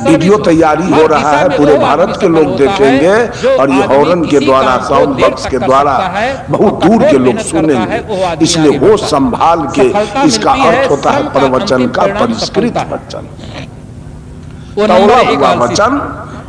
वीडियो तैयारी हो रहा है, पूरे भारत के लोग देखेंगे और ये हॉर्न के द्वारा, साउंड बॉक्स के द्वारा बहुत दूर के लोग सुनेंगे। इसलिए होश संभाल के, इसका अर्थ होता है प्रवचन का परिष्कृत वचन, तौला हुआ वचन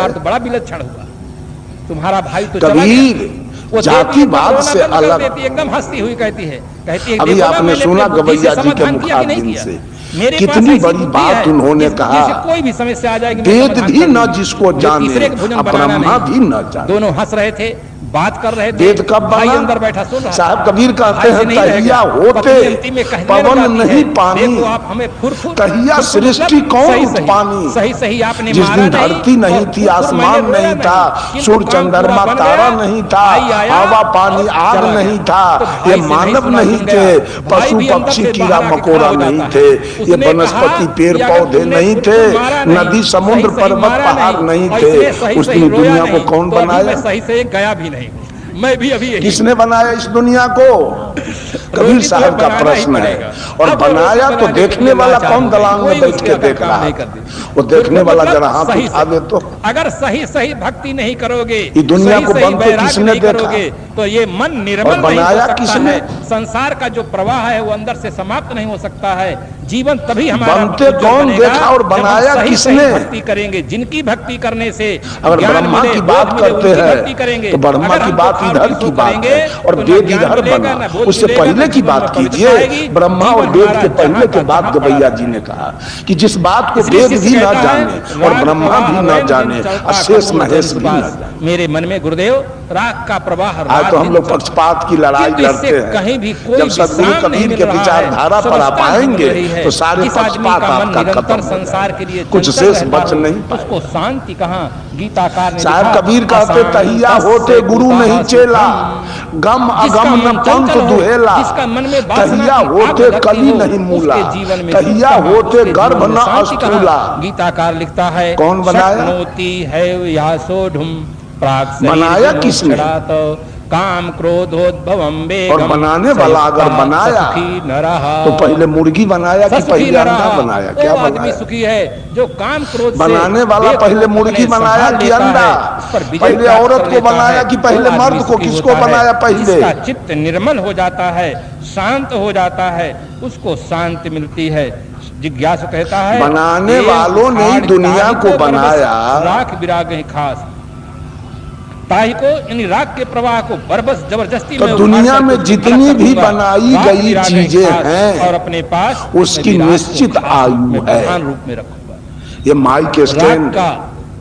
संसार तो बड़ा विलक्षण हुआ, तुम्हारा भाई तो चला कबीर गया। वो जातिवाद से अलग एकदम हंसती हुई कहती है अभी आपने सुना गवैया जी के मुखारबिन से कितनी बड़ी बात उन्होंने कहा, कोई भी समस्या आ जाएगी वेद भी न जिसको जाने, ब्रह्मा भी न जाने। दोनों हंस रहे थे, बात कर रहे थे, वेद कब भाई बना? अंदर बैठा सुन रहा साहब कबीर कहते हैं तहिया होते पवन नहीं पानी, आप हमें फुरफुर तहिया सृष्टि कौन पानी। सही सही आपने जिस दिन धरती नहीं थी, आसमान नहीं था, सूर्य चंद्रमा तारा नहीं था, हवा पानी आग नहीं था, ये मानव नहीं थे, पशु पक्षी कीड़ा मकोड़ा नहीं थे, ये वनस्पति पेड़ पौधे नहीं थे, नदी समुद्र पर्वत पहाड़ नहीं थे। उस दिन दुनिया को कौन बनाया? सही से गया भी नहीं, मैं भी अभी किसने बनाया इस दुनिया को? कबीर साहब का प्रश्न है। और बनाया तो देखने वाला कौन दलान में बैठ के देख रहा है? वो देखने वाला जरा हाथ उठा दे तो। अगर सही सही भक्ति नहीं करोगे, ये दुनिया को बनते किसने देखा? तो ये मन निर्मल नहीं बनाया हो सकता किसने? है। संसार का जो प्रवाह है वो अंदर से समाप्त नहीं हो सकता है। जीवन तभी हमारा बनते कौन देखा और बनाया किसने? भक्ति करेंगे, जिनकी भक्ति करने से अगर ब्रह्मा की बात करते हैं तो ब्रह्मा की बात इधर की बात है और वेद इधर बना। उससे पहले की बात कीजिए। ब्रह्मा और वेद के पहले के बाद गवैया जी ने कहा कि जिस बात को वेद भी न जाने और ब्रह्मा भी न जाने, अशेष महेश भी न जाने। मेरे मन में गुरुदेव राग का प्रवाह, आज तो हम लोग पक्षपात की लड़ाई लड़ते हैं। कहीं भी कोई जब सदगुरु कबीर के विचारधारा पर आप आएंगे तो सारे पक्षपात आपका खत्म संसार के लिए कुछ शेष बच नहीं पाए। उसको शांति कहाँ गीताकार ने साहब कबीर कहते तहिया होते गुरु नहीं चेला, गम अगम न पंथ दुहेला, तहिया होते कली नहीं मूला, तहिया होते गर्भ न अस्थूला। गीताकार लिखता है कौन बनाया? है यासो ढुम बनाया किसने? काम क्रोधोद्भवम और बनाने वाला अगर बनाया तो पहले मुर्गी बनाया कि पहले अंडा बनाया? क्या बनाया? सुखी है जो काम क्रोध बनाने वाला पहले मुर्गी बनाया कि अंडा? पहले औरत को बनाया कि पहले मर्द को? किसको बनाया पहले? चित्त निर्मल हो जाता है, शांत हो जाता है, उसको शांति मिलती है। जिज्ञासु कहता है बनाने वालों ने दुनिया को बनाया, राख विराग खास ताही को, यानी राग के प्रवाह को बरबस जबरदस्ती तो दुनिया में जितनी भी बनाई गई चीजें हैं और अपने पास उसकी निश्चित आयु है। रूप में रखूंगा। ये माइक स्टैंड का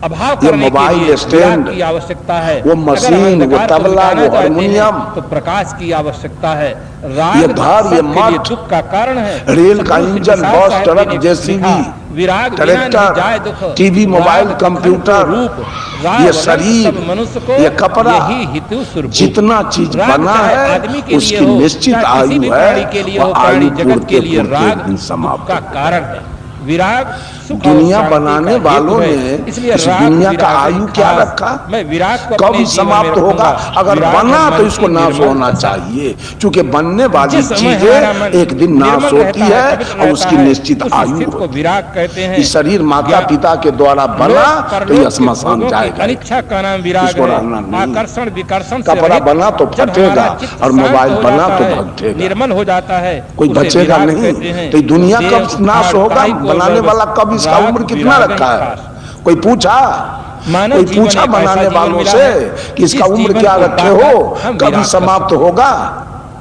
अभाव ये मोबाइल स्टैंड की आवश्यकता है, वो मशीन, वो तबला, वो हारमोनियम, तो प्रकाश की आवश्यकता है। ये घर, ये मठ, दुख का कारण है। रेल का इंजन, बस, truck, JCB, tractor, TV, mobile, computer, ये शरीर, मनुष्य को ये कपड़ा, जितना चीज बना है उसकी निश्चित आयु है। वो आयु पूर्ति पूर्ति समाप्त का कारण है। विराग दुनिया बनाने वालों ने इस दुनिया का आयु क्या रखा? मैं विराग को कब समाप्त होगा? अगर बना तो इसको नाश होना चाहिए, क्योंकि बनने वाली चीजें एक दिन नाश होती है और उसकी निश्चित आयु होती है। विराग कहते हैं। इस शरीर माता पिता के द्वारा बना तो यह श्मशान जाएगा। अनिच्छा का नाम विराग है। आकर्षण विकर्षण से कपड़ा बना तो फटेगा और मोबाइल बना तो भगेगा, निर्मल हो जाता है, कोई बचेगा नहीं। तो दुनिया कब नाश होगा? बनाने वाला कब? इसका उम्र कितना रखा है? कोई पूछा? कोई पूछा बनाने वालों से कि इसका उम्र क्या रखे हो, कभी समाप्त होगा?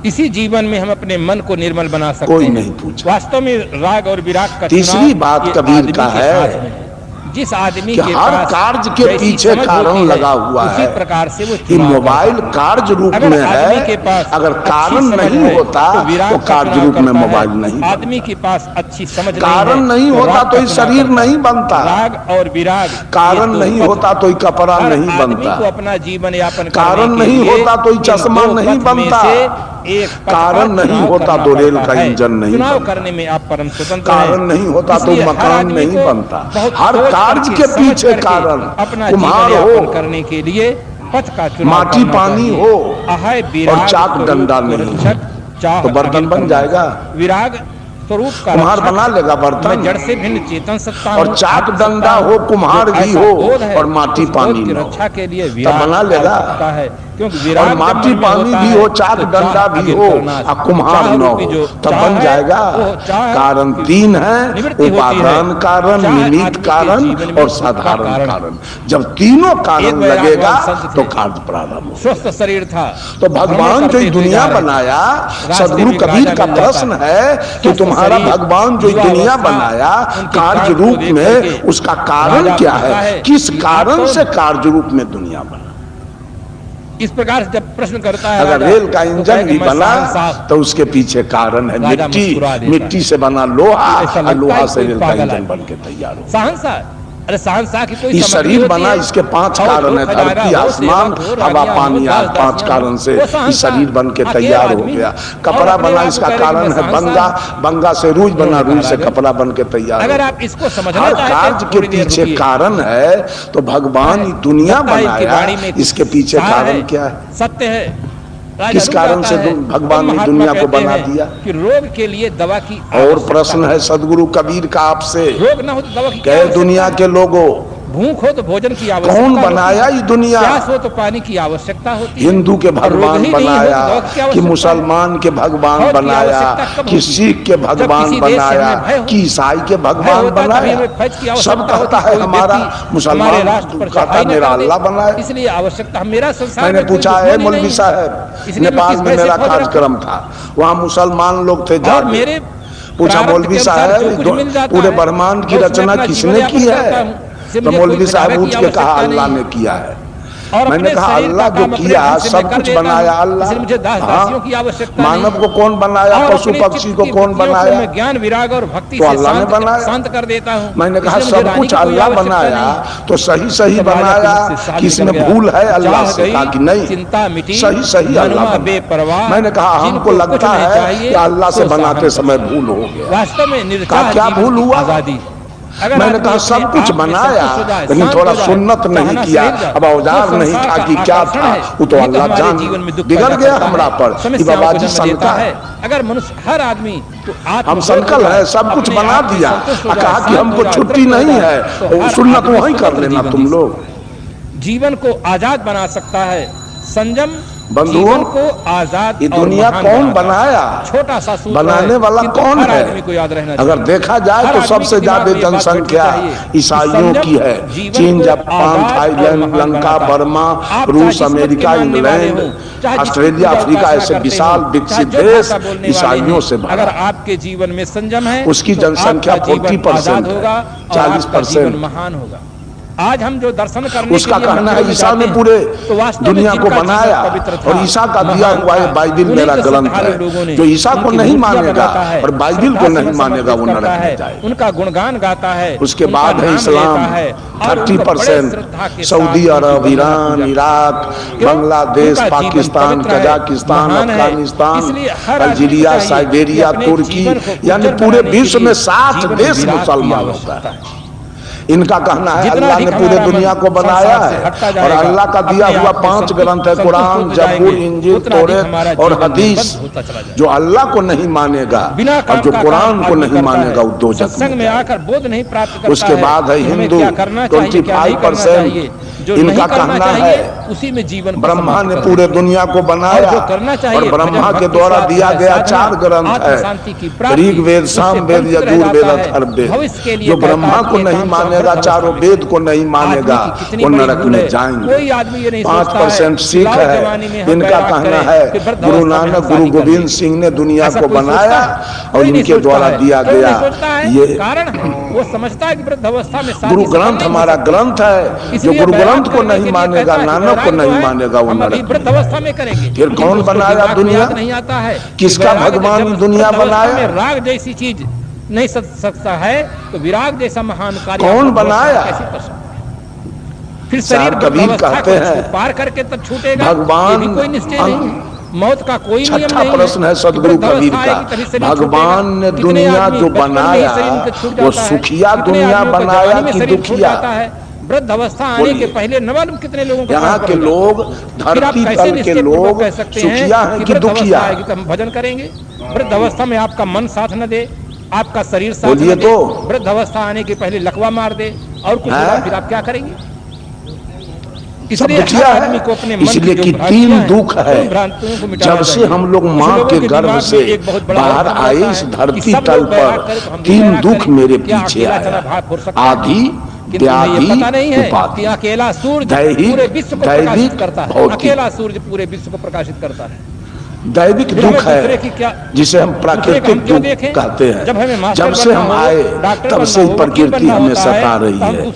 इसी जीवन में हम अपने मन को निर्मल बना सकते हैं। कोई नहीं पूछा। वास्तव में राग और विराग का तीसरी बात कबीर का है जिस आदमी के हर कार्य के पीछे कारण लगा हुआ है। उसी प्रकार से वो मोबाइल कार्य रूप में है। अगर कारण नहीं होता तो कार्य रूप में मोबाइल नहीं। आदमी के पास अच्छी समझ कारण नहीं होता तो शरीर नहीं बनता। राग और विराग कारण नहीं होता तो कपड़ा नहीं बनता। अपना जीवन यापन कारण नहीं होता तो चश्मा नहीं बनता। कारण नहीं होता तो रेल का इंजन नहीं। चुनाव करने में आप परम स्वतंत्र हैं। कारण नहीं होता तो मकान नहीं बनता। हर कार्य के पीछे कारण कुम्हार हो, करने के लिए पथ का चुनाव, माटी पानी हो और चाक डंडा नहीं तो बर्तन बन जाएगा। विराग स्वरूप का कुम्हार बना लेगा बर्तन। जड़ से भिन्न चेतन सत्ता और चाक डंडा हो, कुम्हार भी हो और माटी पानी की रक्षा के लिए तब बना लेगा। और माटी पानी भी हो, चाक डंडा भी हो और कुम्हार न हो तब बन जाएगा। कारण तीन है, उपादान कारण, निमित्त कारण और साधारण कारण। जब तीनों कारण लगेगा तो कार्य प्रारंभ हो। स्वस्थ शरीर था तो भगवान जो दुनिया बनाया, सदगुरु कबीर का प्रश्न है कि तुम्हारा भगवान जो दुनिया बनाया कार्य रूप में, उसका कारण क्या है? किस कारण से कार्य रूप में दुनिया बना? इस प्रकार से जब प्रश्न करता है अगर रेल का इंजन भी बना तो उसके पीछे कारण है मिट्टी से बना लोहा, और लोहा से रेल का इंजन बन के तैयार हो। शहंशाह, अरे शहंशाह की कोई इस शरीर बना, इसके 5 कारण है, धरती, आसमान, हवा, पानी, आग, 5 कारण से इस शरीर बन के तैयार हो गया। कपड़ा बना, इसका कारण है बंगा, बंगा से रूई बना, रूई से कपड़ा बन के तैयार। अगर आप इसको समझना हर कार्य के पीछे कारण है, तो भगवान दुनिया बनाया, इसके पीछे कारण क्या है? सत्य है। किस कारण से भगवान ने दुनिया को बना दिया? कि रोग के लिए दवा की। और प्रश्न है सदगुरु कबीर का आपसे, रोग ना हो तो दवा की क्या दुनिया के लोगों, भूख हो तो भोजन की आवश्यकता, कौन बनाया ये दुनिया? प्यास हो तो पानी की आवश्यकता होती है। हिंदू के भगवान बनाया कि मुसलमान के भगवान बनाया, कि सिख के भगवान बनाया, कि ईसाई के भगवान बनाया? सब कहता है हमारा मुसलमान, कहता मेरा अल्लाह बनाया। इसलिए आवश्यकता मेरा संसार। मैंने पूछा है मौलवी साहब, नेपाल में मेरा कार्यक्रम था, वहाँ मुसलमान लोग थे, जा मेरे पूछा मौलवी साहब पूरे ब्रह्मांड की रचना किसने की है? तो मौलवी साहब उठ के कहा अल्लाह ने किया है। मैंने कहा अल्लाह जो किया सब कुछ बनाया अल्लाह। मानव को कौन बनाया? पशु पक्षी को कौन बनाया? ज्ञान विराग और भक्ति तो अल्लाह ने बनाया, शांत कर देता हूँ। मैंने कहा सब कुछ अल्लाह बनाया तो सही सही बनाया, किसमें भूल है अल्लाह से? कहा कि नहीं, चिंता मिटी, सही सही अल्लाह बेपरवाह। मैंने कहा हमको लगता है कि अल्लाह से बनाते समय भूल हो गया। वास्तव में क्या भूल हुआ? आजादी। मैंने कहा सब कुछ बनाया, लेकिन थोड़ा सुन्नत नहीं किया, अब औजार नहीं था कि क्या था, वो तो अल्लाह जान। बिगड़ गया हमरा पर बाबाजी संकल है। अगर मनुष्य हर आदमी तो हम संकल है, सब कुछ बना दिया, कहा कि हमको छुट्टी नहीं है, सुन्नत वहीं कर लेना तुम लोग। जीवन को आजाद बना सकता है संयम, बंधुओं को आजाद। ये दुनिया कौन बनाया? छोटा सा बनाने वाला कौन है? को याद रहना अगर देखा जाए तो सबसे ज्यादा जनसंख्या ईसाइयों की है। चीन, जापान, थाईलैंड, लंका, बर्मा, रूस, अमेरिका, इंग्लैंड, ऑस्ट्रेलिया, अफ्रीका, ऐसे विशाल विकसित देश ईसाइयों से भरा। अगर आपके जीवन में संयम है, उसकी जनसंख्या 40% होगा, 40% महान होगा। आज हम जो दर्शन करने उसका कहना है ईसा ने पूरे दुनिया को बनाया, और ईसा का दिया हुआ है बाइबिल मेरा ग्रंथ है। जो ईसा को नहीं मानेगा और बाइबिल को नहीं मानेगा वो नरक में जाएगा। उनका गुणगान गाता है। उसके बाद है इस्लाम 30%, सऊदी अरब, Iran, Iraq, Bangladesh, Pakistan, Kazakhstan, Afghanistan, Algeria, Siberia, तुर्की, यानी पूरे विश्व में 60 देश मुसलमान होता है। इनका कहना है अल्लाह ने पूरे दुनिया को बनाया है, और अल्लाह का दिया हुआ 5 ग्रंथ है, कुरान, जबूर, इंजील, तौरात और हदीस। जो अल्लाह को नहीं मानेगा और जो कुरान को नहीं मानेगा वो दो जगह में आकर बोध नहीं प्राप्त करता। उसके बाद है हिंदू 25%। इनका कहना है उसी में जीवन, ब्रह्मा ने पूरे दुनिया को बनाया, और ब्रह्मा के द्वारा दिया गया 4 ग्रंथ है, ऋग्वेद, सामवेद, यजुर्वेद, अथर्ववेद। जो ब्रह्मा को नहीं मानेगा, चारों वेद को नहीं मानेगा, वो नरक में जाएंगे। 5% सिख है। इनका कहना है गुरु नानक, गुरु गोविंद सिंह ने दुनिया को बनाया और इनके द्वारा दिया गया ये कारण। वो समझता है कि वृद्धावस्था में गुरु ग्रंथ हमारा ग्रंथ है। जो गुरु ग्रंथ को नहीं मानेगा, नानक को नहीं मानेगा, वो नरक वृद्धावस्था में करेंगे। फिर कौन बनाया दुनिया? नहीं आता है किसका भगवान दुनिया बनाया? राग जैसी चीज नहीं सकता है तो विराग जैसा महान कार्य कौन बनाया? फिर शरीर कबीर कहते हैं पार करके तब छूटेगा, भगवान कोई निश्चय नहीं, मौत का कोई नियम नहीं। छठा प्रश्न है सदगुरु कबीर का, भगवान ने दुनिया जो बनाया वो सुखिया दुनिया बनाया कि दुखिया? वृद्ध अवस्था आने के पहले न मालूम कितने लोगों को यहाँ के लोग, धरती तल के लोग सुखिया हैं कि दुखिया? हम भजन करेंगे, वृद्ध अवस्था में आपका मन साथ न दे, आपका शरीर साथ न दे, वृद्ध अवस्था आने के पहले लकवा मार दे और कुछ फिर आप क्या करेंगे? इसलिए इसलिए कि 3 दुख है। जब से हम लोग माँ के गर्भ से बाहर आए इस धरती तल पर, 3 दुख मेरे पीछे आया। आदि, व्याधि, उपाधि। अकेला सूर्य पूरे विश्व को प्रकाशित करता है। अकेला सूर्य पूरे विश्व को प्रकाशित करता है। दैविक दुख है जिसे हम प्राकृतिक दुख कहते हैं। जब से हम आए तब से ही प्रकृति हमें सता रही है।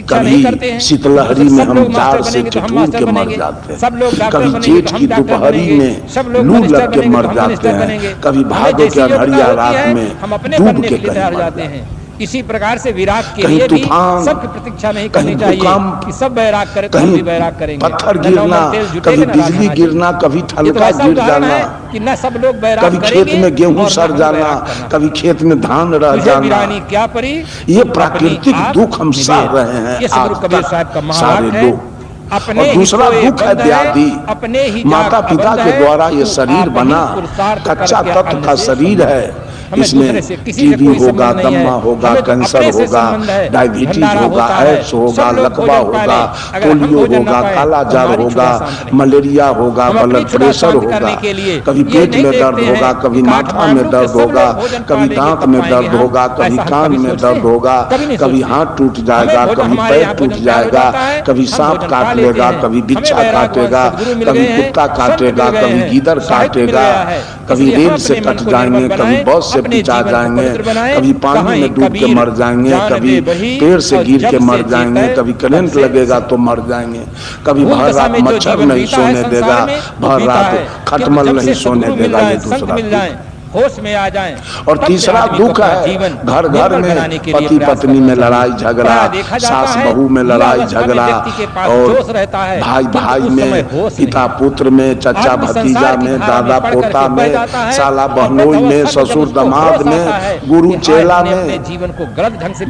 कभी शीतलहरी में हम जाड़ से ठिठुर के मर जाते हैं, कभी जेठ की दोपहरी में लू लग के मर जाते हैं, कभी भादों के अंधेरिया रात में डूब के कहीं मर जाते हैं। इसी प्रकार से विराग के लिए भी सबकी प्रतीक्षा नहीं करनी चाहिए कि सब बैराग करें, तो हम भी बैराग करेंगे। पत्थर गिरना, कभी बिजली गिरना, कभी ठनका गिर जाना, कि न सब लोग बैराग कभी खेत में गेहूं सड़ जाना, कभी खेत में धान रह जाना, क्या परी ये प्राकृतिक दुख हम सह रहे हैं आज तक सारे लोग। और दूसरा दुख है व्याधि। माता पिता के द्वारा ये शरीर बना कच्चा तत्व का शरीर है। इसमें टीबी होगा, दमा होगा, कैंसर होगा, डायबिटीज होगा, एड्स होगा, लकवा होगा, पोलियो होगा, काला जार होगा, मलेरिया होगा, ब्लड प्रेशर होगा, कभी पेट में दर्द होगा, कभी माथा में दर्द होगा, कभी दांत में दर्द होगा, कभी कान में दर्द होगा, कभी हाथ टूट जाएगा, कभी पैर टूट जाएगा, कभी सांप काट लेगा, कभी बिच्छा काटेगा, कभी कुत्ता काटेगा, कभी गीदड़ काटेगा, कभी रेल से कट जाएंगे, कभी बस से पिटा जाएंगे, कभी पानी में डूब के मर जाएंगे, कभी पेड़ से गिर के मर जाएंगे, कभी करंट लगेगा तो मर जाएंगे, कभी भर रात मच्छर नहीं सोने देगा, भर रात खटमल नहीं सोने देगा। ये दूसरा होश में आ जाएं। और तीसरा दुख है घर घर में पति पत्नी में लड़ाई झगड़ा, सास बहू में लड़ाई झगड़ा, और भाई भाई में, पिता पुत्र में, चचा भतीजा में, दादा पोता में, साला बहनोई में, ससुर दामाद में, गुरु चेला में,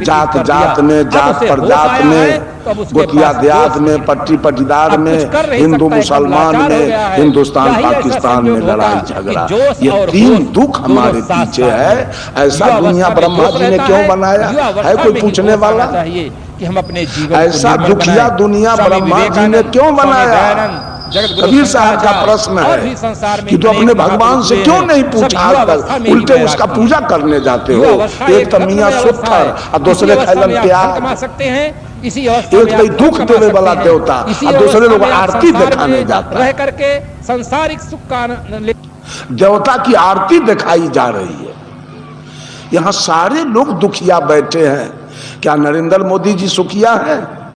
जात जात में, जात प्रजात में, गोतिया देहात में, पट्टी पटीदार में, हिंदू मुसलमान में, हिंदुस्तान पाकिस्तान में लड़ाई झगड़ा। ये तीन दुख हमारे पीछे है। ऐसा दुनिया ब्रह्मा जी ने क्यों बनाया है? कोई पूछने वाला? कि हम अपने जीवन ऐसा दुखिया दुनिया ब्रह्मा जी ने क्यों बनाया? कबीर साहब का प्रश्न है कि तो अपने भगवान से क्यों नहीं पूछा आज तक, उल्टे उसका पूजा करने जाते हो। एक तो मियां सुत्थर और दूसरे खैलन प्यार सकते हैं। इसी एक कोई दुख देने वाला देवता और दूसरे लोग आरती दिखाने जाता रह करके संसारिक सुख का देवता की आरती दिखाई जा रही है। यहाँ सारे लोग दुखिया बैठे हैं। क्या नरेंद्र मोदी जी सुखिया हैं?